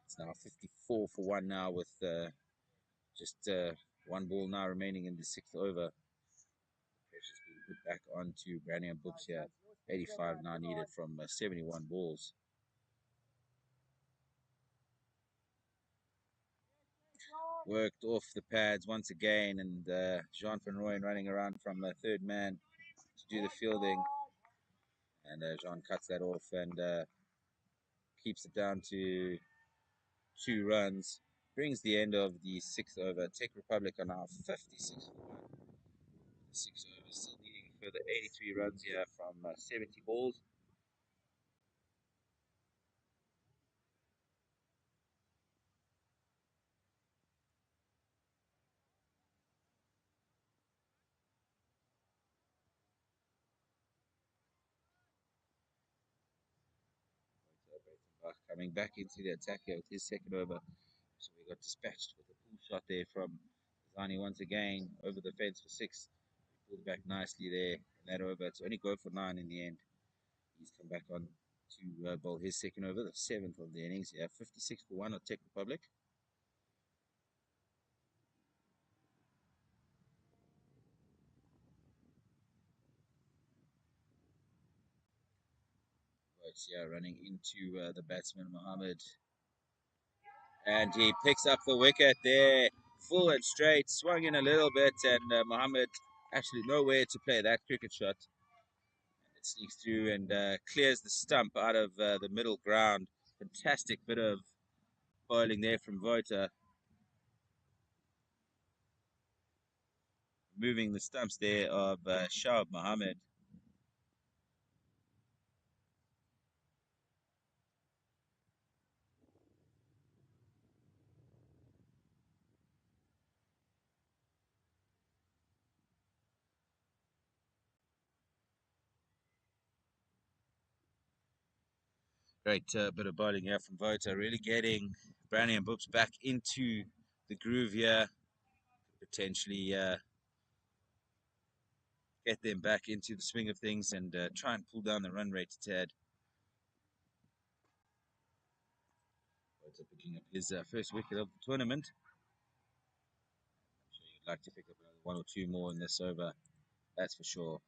It's now 54 for 1 now with just 1 ball now remaining in the 6th over. Pressure's being put back onto Brandy Boeps here. 85 now needed from 71 balls. Worked off the pads once again, and Jean van Rooyen running around from 3rd man to do the fielding. And Jean cuts that off and keeps it down to 2 runs. Brings the end of the 6th over. Czech Republic are now 56 for 1. 6 overs, still needing further 83 runs here from 70 balls. Coming back into the attack here with his 2nd over. So we got dispatched with a pull shot there from Zani once again over the fence for 6. He pulled back nicely there in that over to only go for 9 in the end. He's come back on to bowl his 2nd over, the 7th of the innings. Yeah, 56 for 1 of Czech Republic. Boeps, yeah, running into the batsman Mohammed, and he picks up the wicket there, full and straight, swung in a little bit, and Mohammed actually nowhere to play that cricket shot. It sneaks through and clears the stump out of the middle ground. Fantastic bit of bowling there from Vota, moving the stumps there of Shah Mohammed. Great bit of bowling here from Vota, really getting Brandy Boeps back into the groove here, potentially get them back into the swing of things and try and pull down the run rate a tad. Vota picking up his first wicket of the tournament. I'm sure you'd like to pick up another one or two more in this over, that's for sure.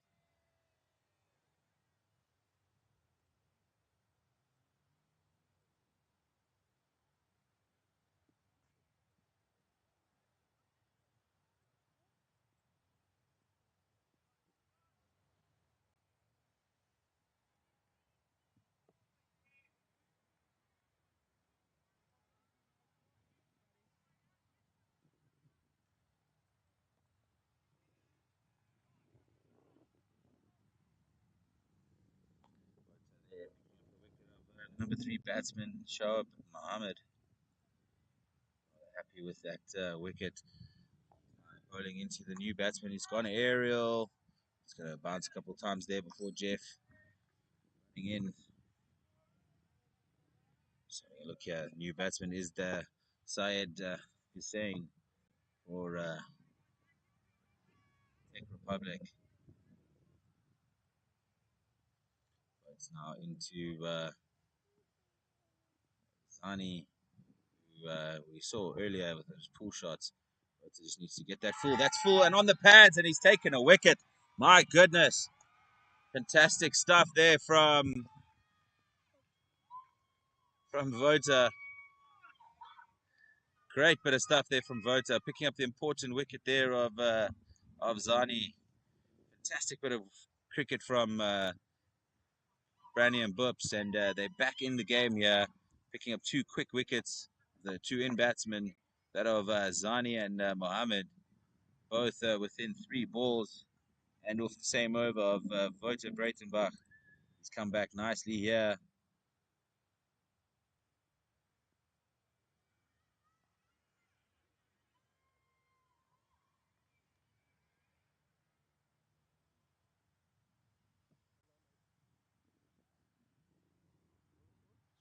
There, number 3 batsman Shoaib Mohammed. Happy with that wicket. Bowling into the new batsman. He's gone aerial. He's going to bounce a couple of times there before Jeff running in. So look here, new batsman is the Syed Hussein for Czech Republic. But it's now into Zani, who we saw earlier with those pull shots. But he just needs to get that full. That's full and on the pads, and he's taken a wicket. My goodness. Fantastic stuff there from Vota. Great bit of stuff there from Vota, picking up the important wicket there of Zani. Fantastic bit of cricket from Brandy Boeps, and they're back in the game here, picking up 2 quick wickets. The 2 in batsmen, that of Zani and Mohammed, both within 3 balls and off the same over of Vota Breitenbach. He's come back nicely here.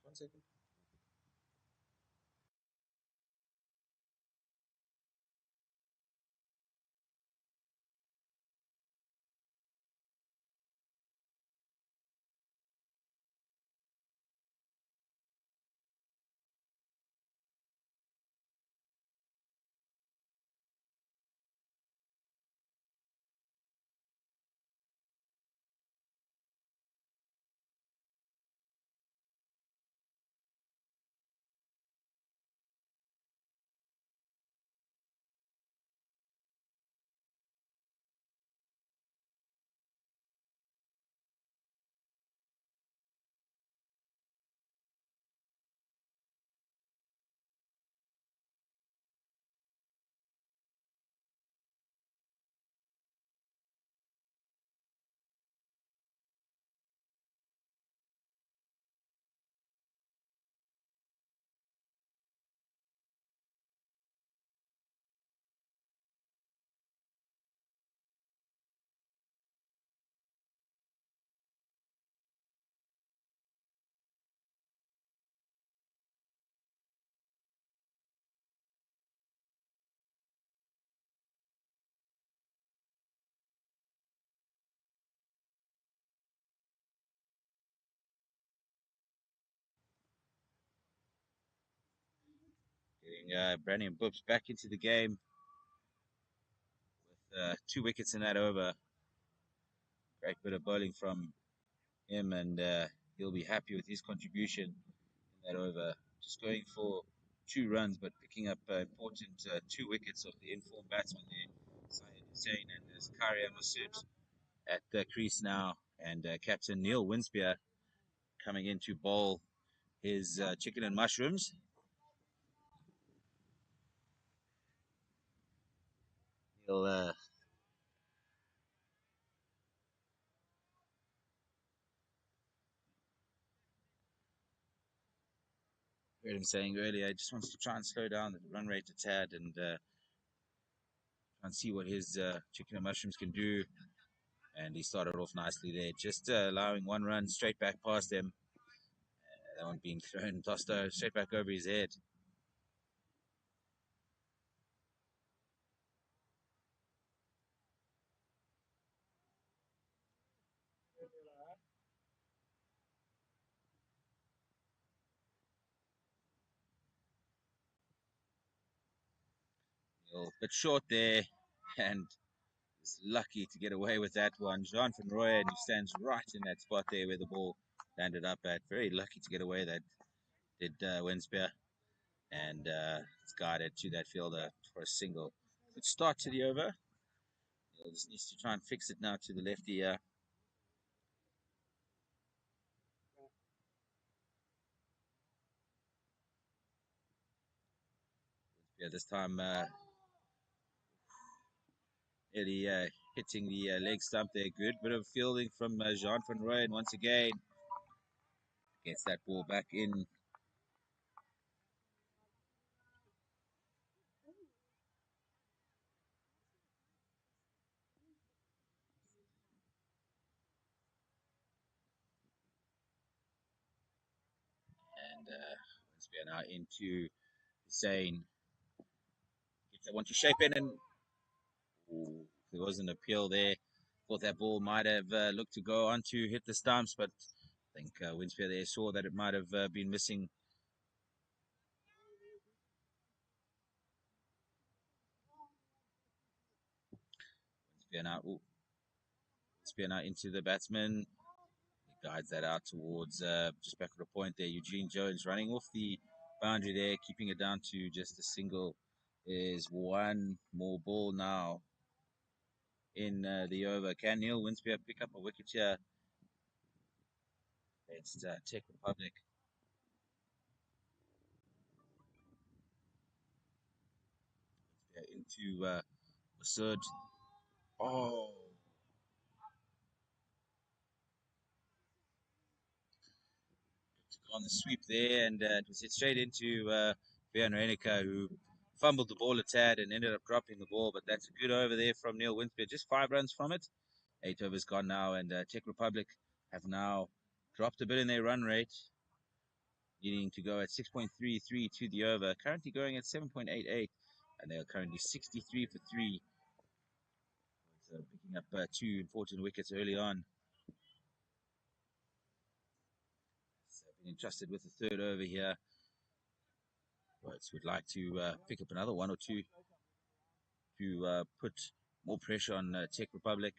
One second. Getting Brandy Boeps back into the game with 2 wickets in that over. Great bit of bowling from him, and he'll be happy with his contribution in that over. Just going for 2 runs, but picking up important 2 wickets of the informed batsman there, Syed Hussain and Zakaria Masood at the crease now, and Captain Neil Winspear coming in to bowl his chicken and mushrooms. He'll heard him saying earlier, he just wants to try and slow down the run rate a tad and try and see what his chicken and mushrooms can do. And he started off nicely there, just allowing 1 run straight back past them. That one being thrown, tossed straight back over his head. A bit short there, and is lucky to get away with that one. Jean van Rooyen, who stands right in that spot there where the ball landed up at. Very lucky to get away that did Winspear. And it's guided to that fielder for a single. Good start to the over. He just needs to try and fix it now to the lefty. Yeah, this time really hitting the leg stump there. Good bit of fielding from Jean van Rooyen once again. Gets that ball back in. And once we are now into Hussain. Gets that one to shape in, and ooh, there was an appeal there. Thought that ball might have looked to go on to hit the stumps, but I think Winspear there saw that it might have been missing. Winspear now, Winspear now into the batsman. He guides that out towards just back of the point there. Eugene Jones running off the boundary there, keeping it down to just a single. Is one more ball now in the over. Can Neil Winspear pick up a wicket here against Czech Republic? Into Masood. Oh, on the sweep there, and it was hit straight into Van Renica, who fumbled the ball a tad and ended up dropping the ball. But that's a good over there from Neil Winspear. Just 5 runs from it. 8 overs gone now, and Czech Republic have now dropped a bit in their run rate, needing to go at 6.33 to the over. Currently going at 7.88, and they are currently 63 for 3. So picking up 2 important wickets early on. So been entrusted with the third over here. Boats would like to pick up another 1 or 2 to put more pressure on Czech Republic.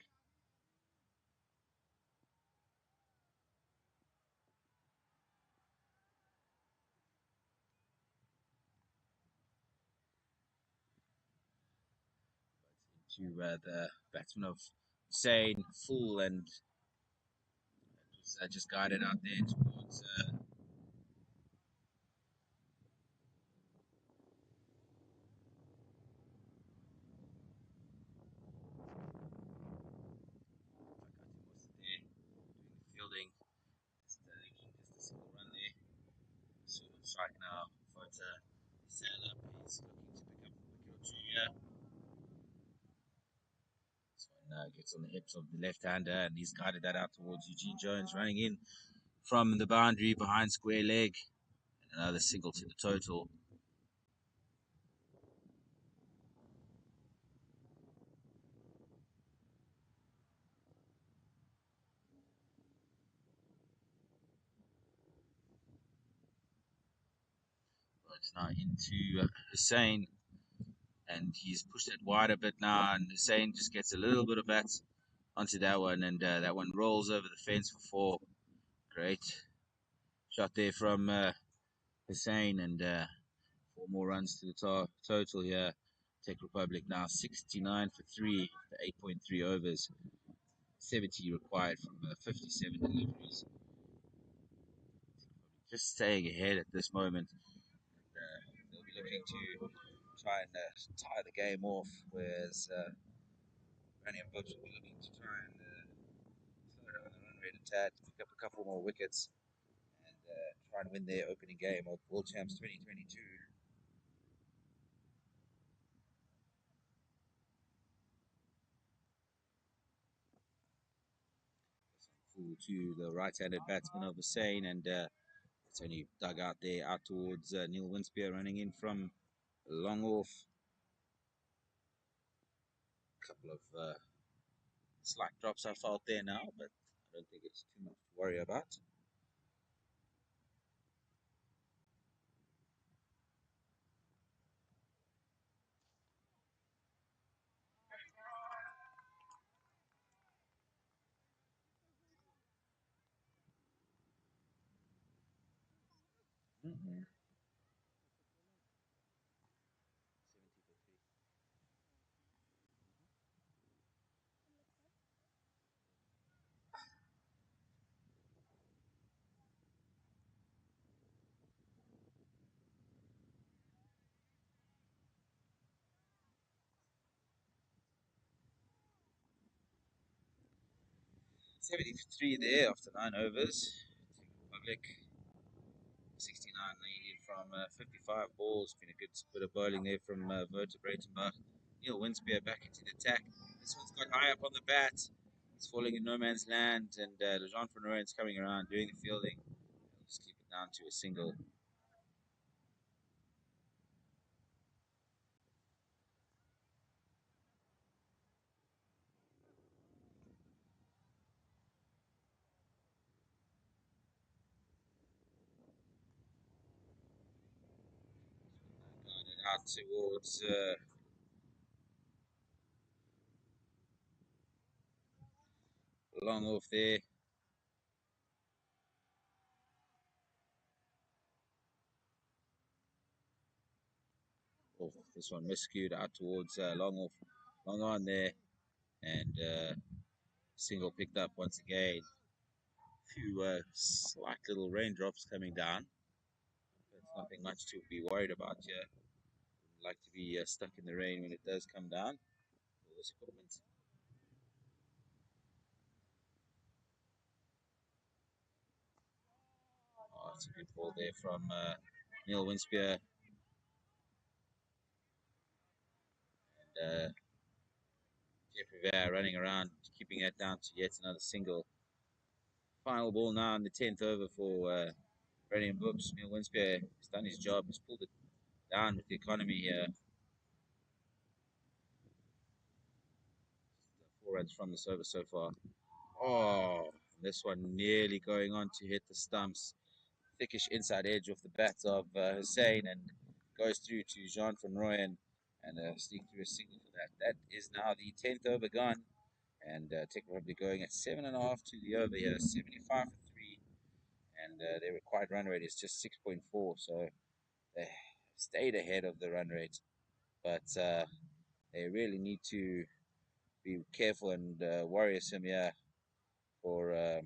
To the batsman of Hussain, full, and just guided out there towards fielding. Just a single run there. So on strike now. But sail up. He's looking to pick up a wicket or 2 here. This one gets on the hips of the left-hander, and he's guided that out towards Eugene Jones, running in from the boundary behind square leg. And another single to the total. It's now into Hussain, and he's pushed it wide a bit now, and Hussain just gets a little bit of bat onto that one, and that one rolls over the fence for 4. Great shot there from Hussein, and 4 more runs to the total here. Czech Republic now 69 for 3 for 8.3 overs, 70 required from 57 deliveries. Just staying ahead at this moment. They'll be looking to try and tie the game off, whereas Brandy Boeps will be looking to try and slow down the run rate a tad, pick up a couple more wickets, and try and win their opening game of World Champs 2022. Full to the right-handed batsman of Hussein, and it's only dug out there out towards Neil Winspear running in from long off. A couple of slight drops I felt there now, but I don't think it's too much to worry about. Mm-hmm. 73 there after 9 overs. Republic 69 leading from 55 balls. Been a good bit of bowling there from Vertebrate and Neil Winspear back into the attack. This one's got high up on the bat. He's falling in no man's land, and Lejean van Rooyen's coming around doing the fielding. Just keep it down to a single. Guided out towards long off there. Oh, this one miscued out towards long off, long on there, and single picked up once again. A few slight little raindrops coming down. It's nothing much to be worried about here. Wouldn't like to be stuck in the rain when it does come down. All this equipment. Oh, it's a good ball there from Neil Winspear, and Jeff Rivera running around, keeping it down to yet another single. Final ball now in the 10th over for Brandy Boeps. Neil Winspear has done his job. He's pulled it down with the economy here. 4 runs from this over so far. Oh, this one nearly going on to hit the stumps. Thickish inside edge off the bat of Hussein, and goes through to Jean van Rooyen, and sneak through a single for that. That is now the 10th over gone, and Tech Republic going at 7.5 to the over here, 75 for 3, and their required run rate is just 6.4, so they stayed ahead of the run rate, but they really need to be careful and worrisome here for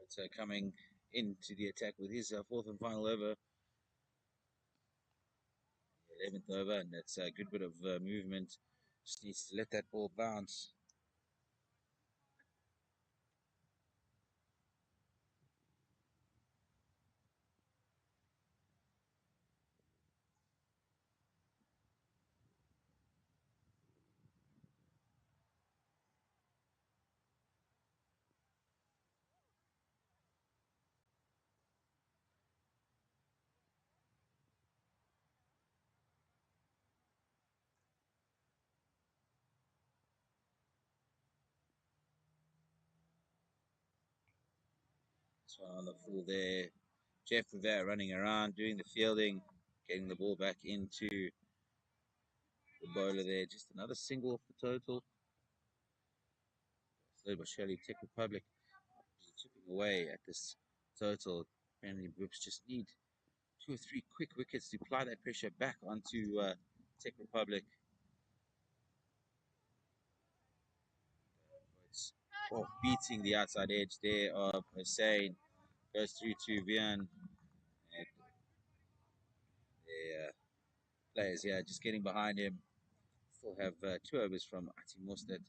So coming into the attack with his fourth and final over, 11th over, and that's a good bit of movement. Just needs to let that ball bounce. So on the full there, Jeff Rivera running around, doing the fielding, getting the ball back into the bowler there. Just another single off the total. Third by Shelley, Tech Republic chipping away at this total. Brandy Boeps just need 2 or 3 quick wickets to apply that pressure back onto Tech Republic. It's beating the outside edge there of Hussein. Goes through to Vian. And the players, just getting behind him. Still have 2 overs from Ati Mustad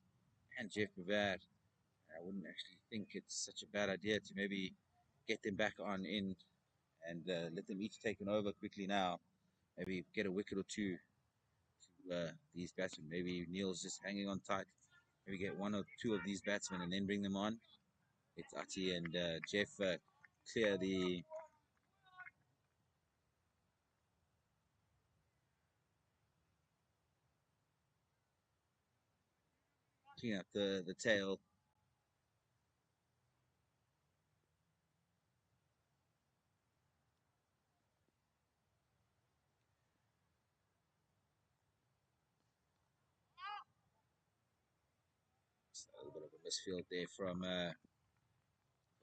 and Jeff Bavard. I wouldn't actually think it's such a bad idea to maybe get them back on in and let them each take an over quickly now. Maybe get a wicket or two to these batsmen. Maybe Neil's just hanging on tight. Maybe get 1 or 2 of these batsmen and then bring them on. It's Ati and Jeff clear the clean up the tail. A little bit of a misfield there from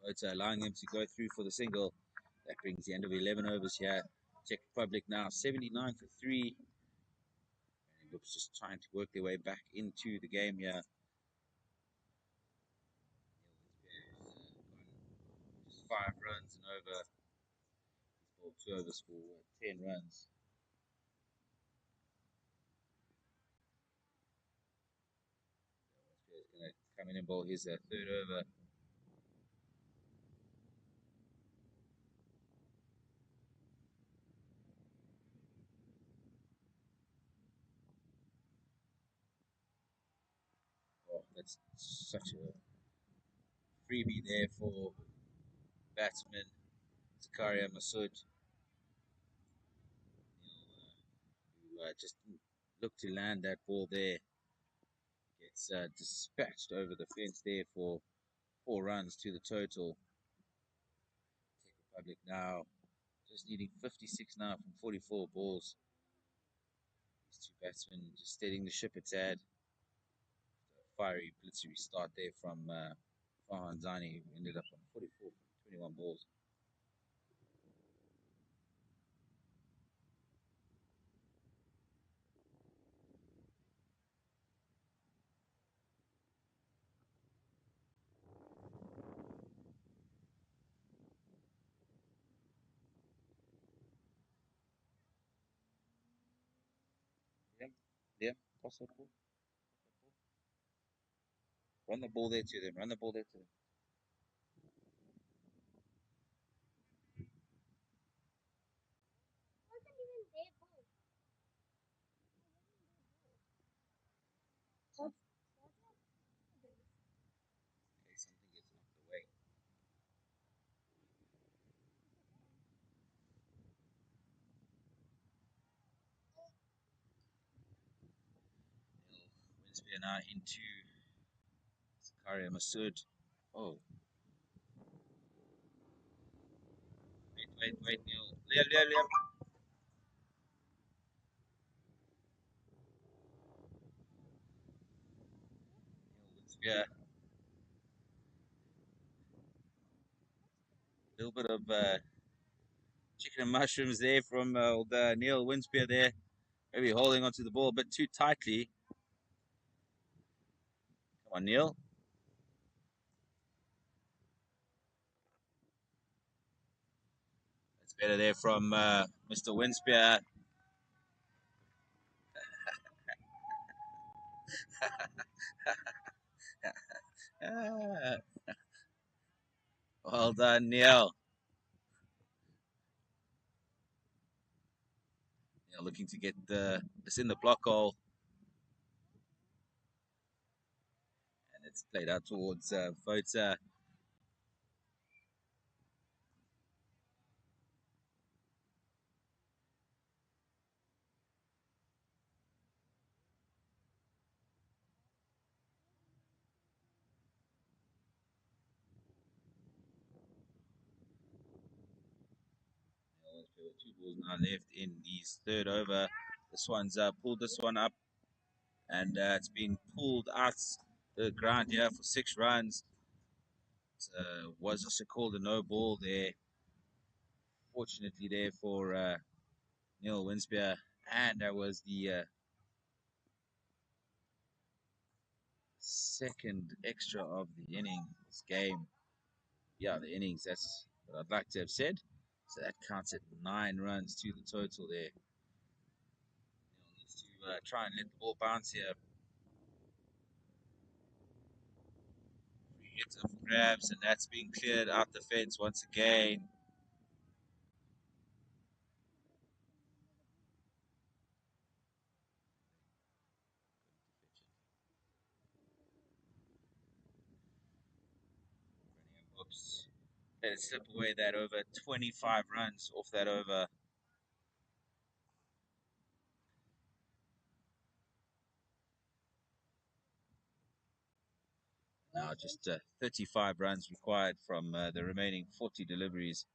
Boats, allowing him to go through for the single. That brings the end of 11 overs here. Czech Republic now 79 for 3. And Loops just trying to work their way back into the game here. Just 5 runs and over. He's balled 2 overs for 10 runs. He's going to come in and bowl his third over. Oh, that's such a freebie there for batsman Zakaria Masood, who just looked to land that ball there. Gets dispatched over the fence there for 4 runs to the total. Czech Republic now just needing 56 now from 44 balls. These 2 batsmen just steadying the ship a tad. Fiery blitzery start there from Farhan Zani, who ended up on 44 from 21 balls. Yeah, yeah, possible. Run the ball there to them. Run the ball there to them. Okay, something gets knocked away. Winspear now into Zakaria Masood. Oh, wait, Neil. Liam. Neil Winspear. A little bit of chicken and mushrooms there from Neil Winspear there. Maybe holding onto the ball a bit too tightly. Come on, Neil. Better there from Mr. Winspear. Ah, well done, Neil. Neil looking to get this in the block hole. And it's played out towards Vota. Two balls now left in his third over. This one's pulled this one up, and it's been pulled out the ground here for 6 runs. Was also called a no ball there. Fortunately, there for Neil Winspear, and that was the second extra of the innings game. Yeah, the innings. That's what I'd like to have said. So that counts at 9 runs to the total there. Neil needs to try and let the ball bounce here. Free hit of grabs, and that's being cleared out the fence once again. Brandy Boeps let it slip away that over. 25 runs off that over. Now just 35 runs required from the remaining 40 deliveries.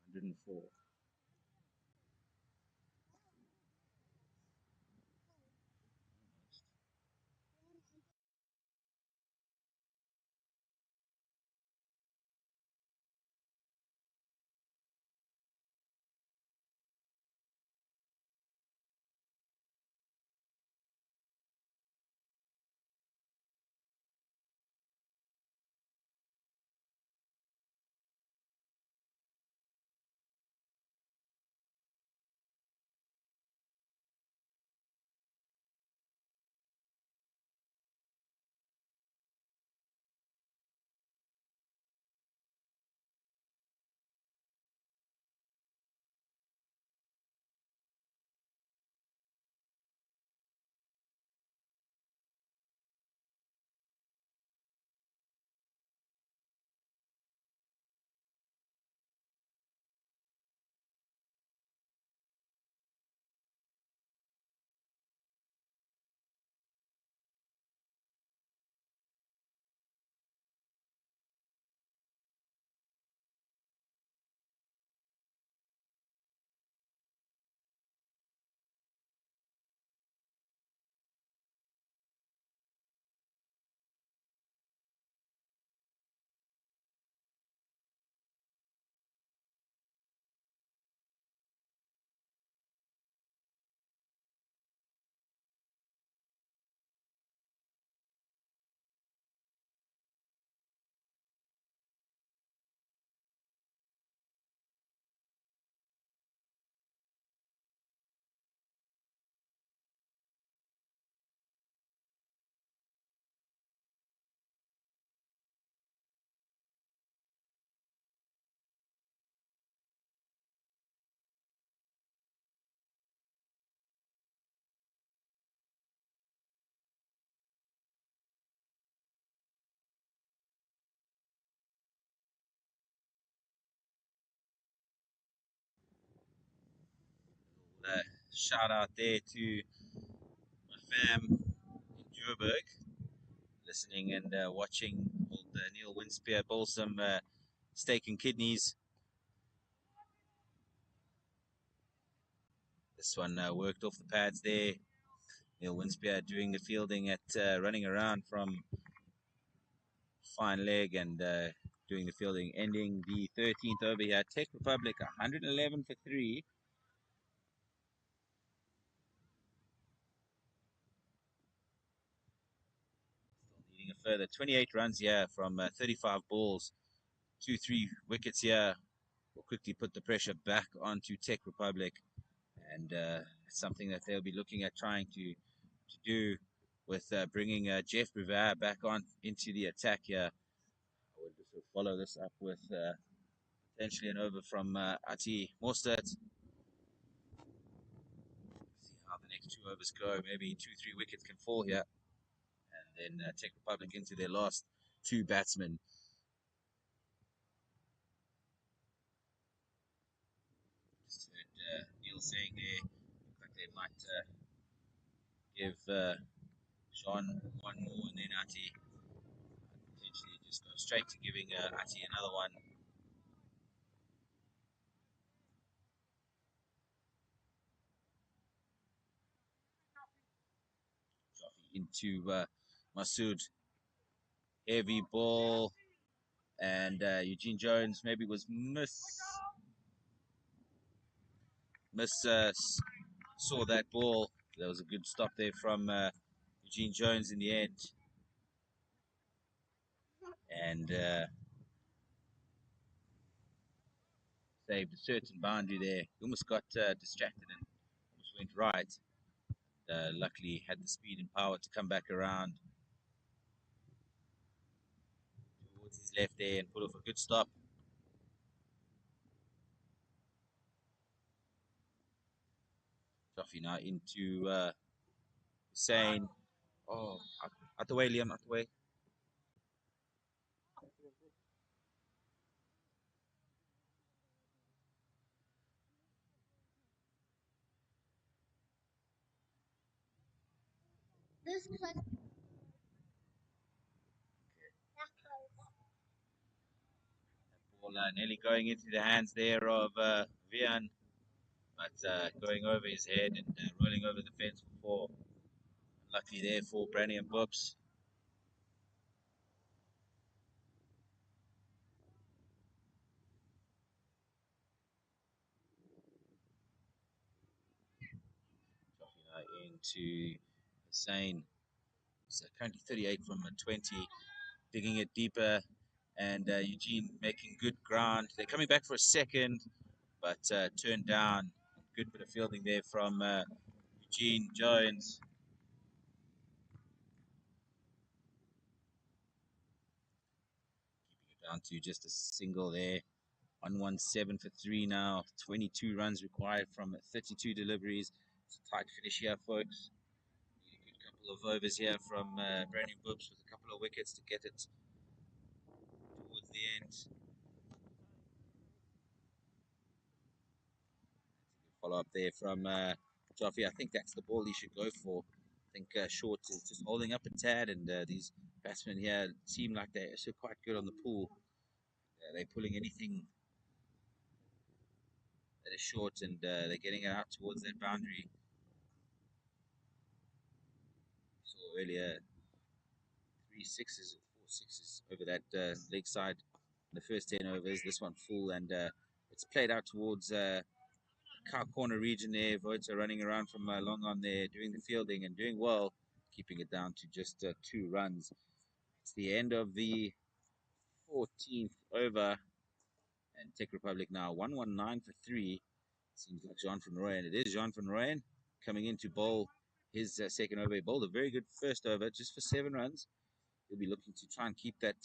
Hundred and four. Shout out there to my fam in Joburg, listening and watching old Neil Winspear bowl some steak and kidneys. This one worked off the pads there. Neil Winspear doing the fielding at running around from fine leg and doing the fielding, ending the 13th over here. Czech Republic 111 for 3. further. 28 runs here from 35 balls. 2-3 wickets here will quickly put the pressure back onto Czech Republic, and it's something that they'll be looking at trying to do with bringing Jeff Brevard back on into the attack here. I would sort of follow this up with potentially an over from Ati Mostert. See how the next 2 overs go. Maybe 2-3 wickets can fall here, and then Czech Republic into their last 2 batsmen. Just heard Neil saying there, looks like they might give Sean one more, and then Ati potentially just go straight to giving Ati another one. Into Masood. Heavy ball, and Eugene Jones maybe was saw that ball. There was a good stop there from Eugene Jones in the end, and saved a certain boundary there. He almost got distracted and almost went right. Luckily, had the speed and power to come back around towards his left there and pull off a good stop. Toffee now into Hussein. Oh, out the way, Liam, out the way. Ball nearly going into the hands there of Vian, but going over his head and rolling over the fence for 4. Luckily there for Brandy Boeps. Into Hussein. So currently 38 from 20, digging it deeper, and Eugene making good ground. They're coming back for a second, but turned down. Good bit of fielding there from Eugene Jones. Keeping it down to just a single there. 117 for 3 now. 22 runs required from 32 deliveries. It's a tight finish here, folks. Need a good couple of overs here from Brandy Boeps with a couple of wickets to get it towards the end. Follow up there from Joffy. I think that's the ball he should go for. I think Short is just holding up a tad, and these batsmen here seem like they're also quite good on the pull. They're pulling anything that is short, and they're getting it out towards that boundary. Saw earlier 3 6s or 4 6s over that leg side in the first 10 overs. This one full, and it's played out towards Cow corner region there. Votes are running around from long on there, doing the fielding and doing well, keeping it down to just 2 runs. It's the end of the 14th over, and Czech Republic now 119 for 3. Seems like Jean van Rooyen. It is Jean van Rooyen coming in to bowl his second over. He bowled a very good first over just for 7 runs. He'll be looking to try and keep that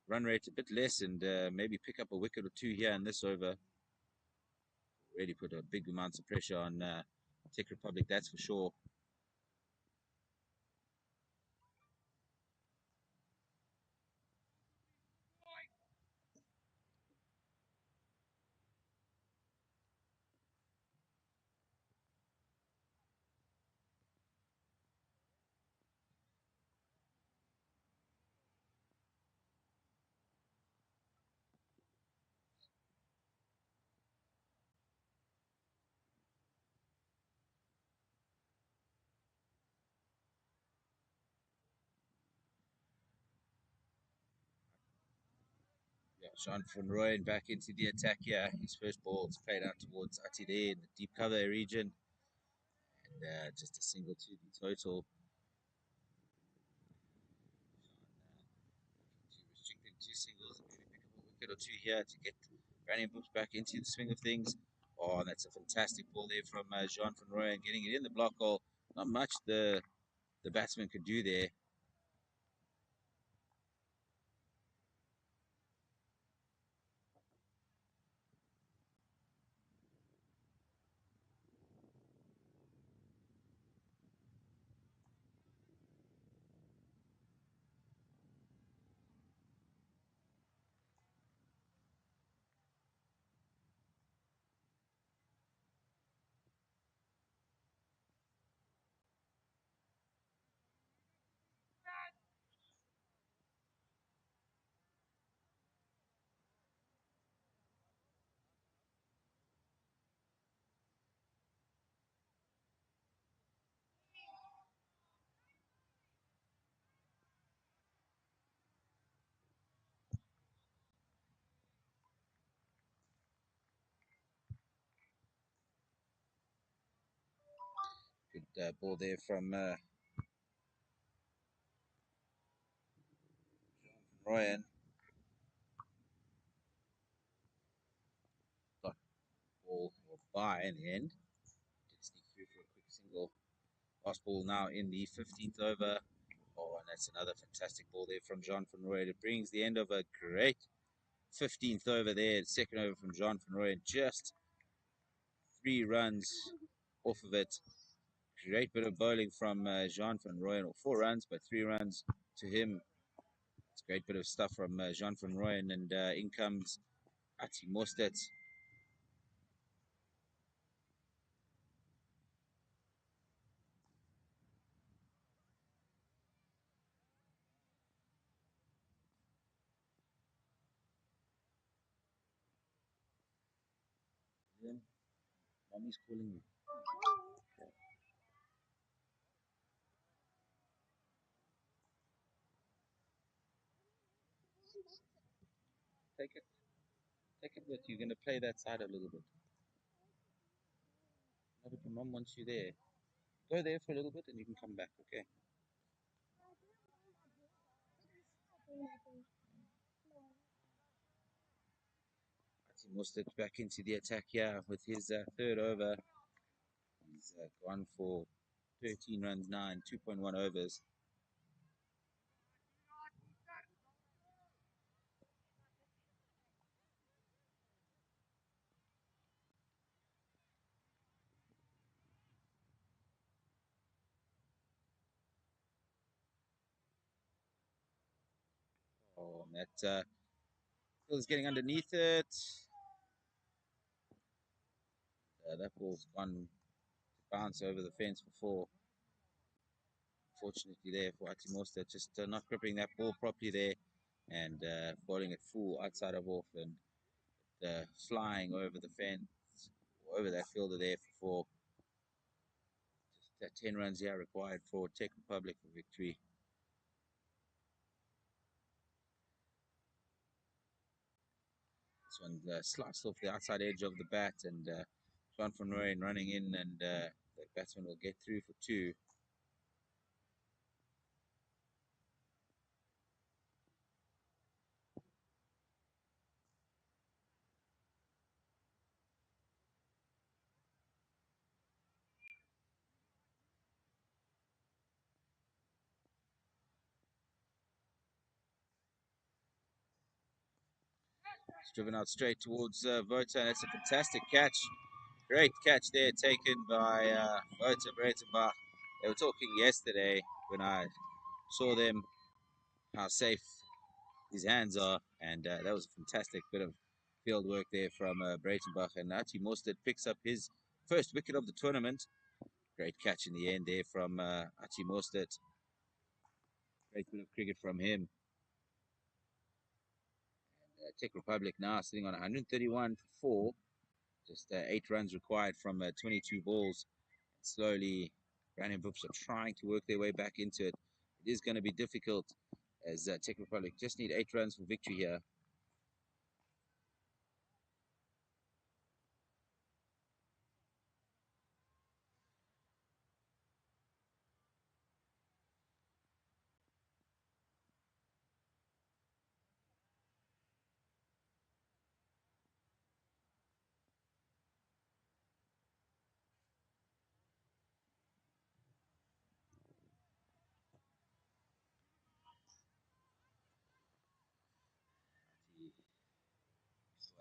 run rate a bit less and maybe pick up a wicket or 2 here in this over. Really put a big amount of pressure on Czech Republic, that's for sure. Yeah, Jean van Rooyen back into the attack here. His first ball is played out towards Atide in the deep cover region. And just a single to the total. singles and maybe pick up a wicket or two here to get Brandy Boeps back into the swing of things. Oh, and that's a fantastic ball there from Jean van Rooyen, getting it in the block hole. Not much the batsman could do there. Good ball there from Ryan. Got ball or by in the end. Did sneak through for a quick single. Last ball now in the 15th over. Oh, and that's another fantastic ball there from Jean van Rooyen. It brings the end of a great 15th over there. Second over from Jean van Rooyen. Just 3 runs off of it. Great bit of bowling from Jean van Rooyen, or 4 runs, but 3 runs to him. It's a great bit of stuff from Jean van Rooyen, and in comes Ati Mostert. Mommy's calling you. Take it. Take it with you. You're going to play that side a little bit. No, but your mom wants you there. Go there for a little bit and you can come back, okay? Ati Mostert back into the attack here with his third over. He's gone for 13 runs now in 2.1 overs. Oh, and that ball's getting underneath it. That ball's gone to bounce over the fence before. Fortunately, there for Ati Mostert, just not gripping that ball properly there and bowling it full outside of off and flying over the fence, over that fielder there for just 10 runs here required for Czech Republic for victory. This one sliced off the outside edge of the bat, and Juan van Rooyen running in, and the batsman will get through for 2. It's driven out straight towards Vota, and it's a fantastic catch. Great catch there taken by Vota Breitenbach. They were talking yesterday when I saw them how safe his hands are, and that was a fantastic bit of field work there from Breitenbach. And Ati Mostert picks up his first wicket of the tournament. Great catch in the end there from Ati Mostert. Great bit of cricket from him. Czech Republic now sitting on 131 for 4. Just 8 runs required from 22 balls. Slowly, Brandy Boeps are trying to work their way back into it. It is going to be difficult as Czech Republic just need 8 runs for victory here.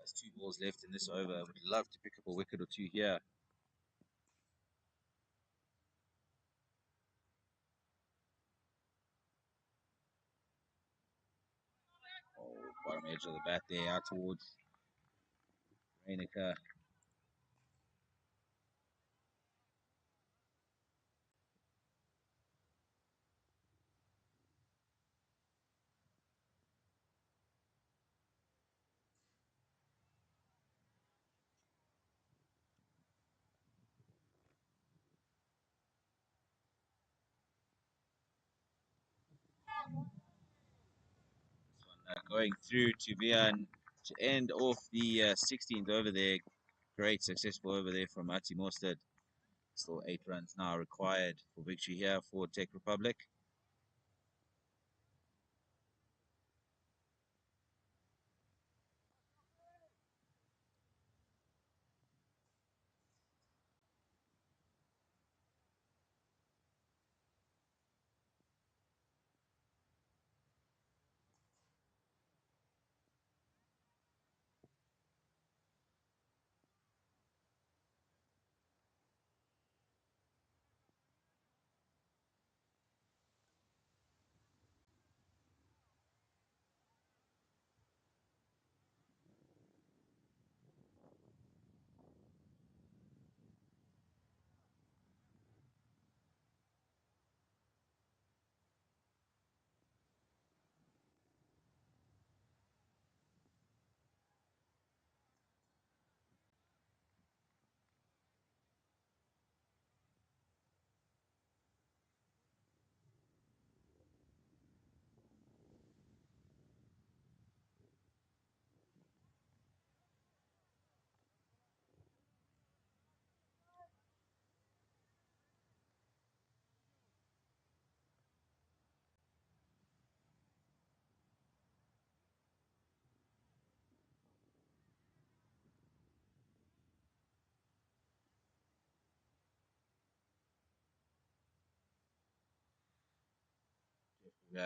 There's 2 balls left in this over. Would love to pick up a wicket or two here. Oh, bottom edge of the bat there, out towards Reinecker. Going through to Vian to end off the 16th over there. Great successful over there from Ati Mostad. Still 8 runs now required for victory here for Czech Republic.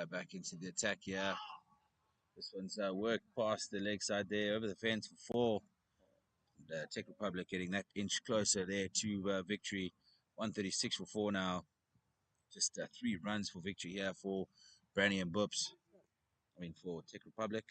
Back into the attack here. This one's worked past the leg side there, over the fence for 4. And, Czech Republic getting that inch closer there to victory. 136 for 4 now. Just 3 runs for victory here for Brandy Boeps. For Czech Republic.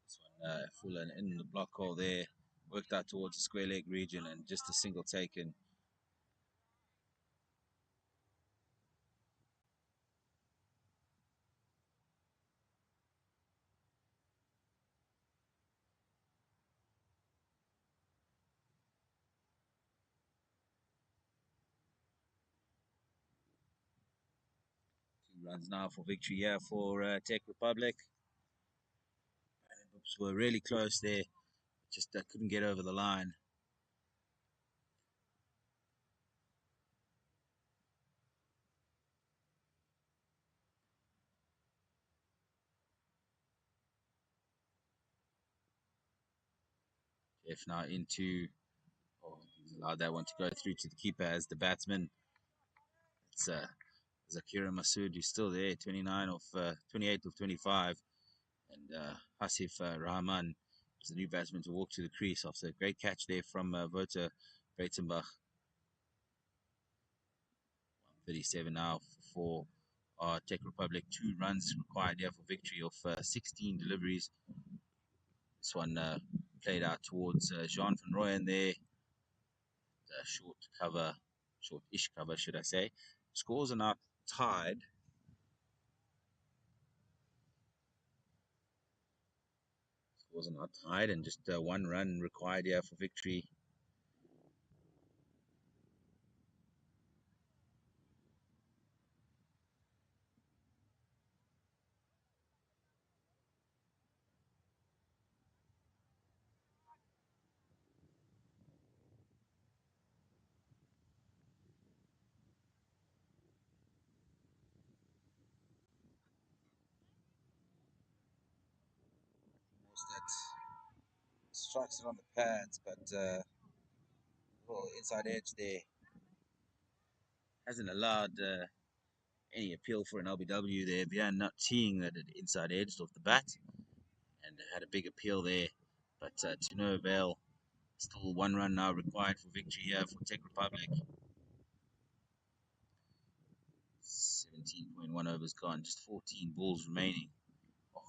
This one full and in the block hole there. Worked out towards the square leg region and just a single taken. Runs now for victory here for Czech Republic. Oops, were really close there, just couldn't get over the line. Jeff now into, he's allowed that one to go through to the keeper as the batsman. It's Zakira Masood, who's still there, 28 of 25. And Hasif Rahman is the new batsman to walk to the crease after a great catch there from Wouter Breitenbach. 137 now for Czech Republic. 2 runs required here for victory of 16 deliveries. This one played out towards Jean van Rooyen there. Short-ish cover, should I say. Scores are now tied. And just 1 run required here for victory. that strikes it on the pads, but well, inside edge there hasn't allowed any appeal for an LBW there. Bjorn not seeing that it inside edged off the bat and had a big appeal there, but to no avail. Still one run now required for victory here for Czech Republic. 17.1 overs gone, just 14 balls remaining. Oh,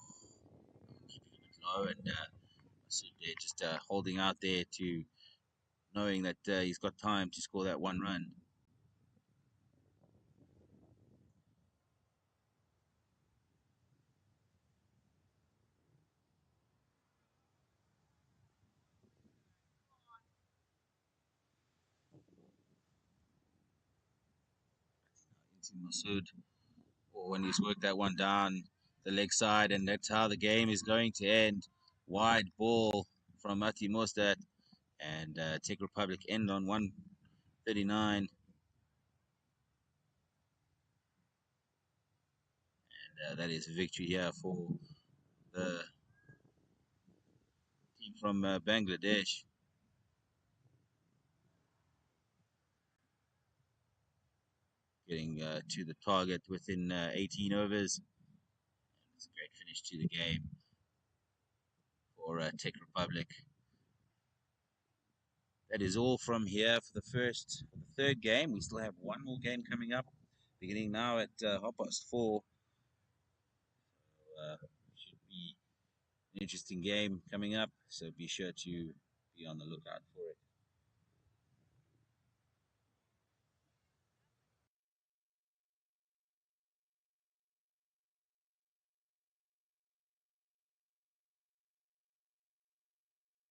keeping a bit low, and they're just holding out there to knowing that he's got time to score that one run. Into Masood, or when he's worked that one down the leg side, and that's how the game is going to end. Wide ball from Mati Mostert, and Czech Republic end on 139. That is a victory here for the team from Bangladesh. Getting to the target within 18 overs. It's a great finish to the game for Czech Republic. That is all from here for the third game. We still have one more game coming up, beginning now at 4:30. Should be an interesting game coming up, so be sure to be on the lookout for it.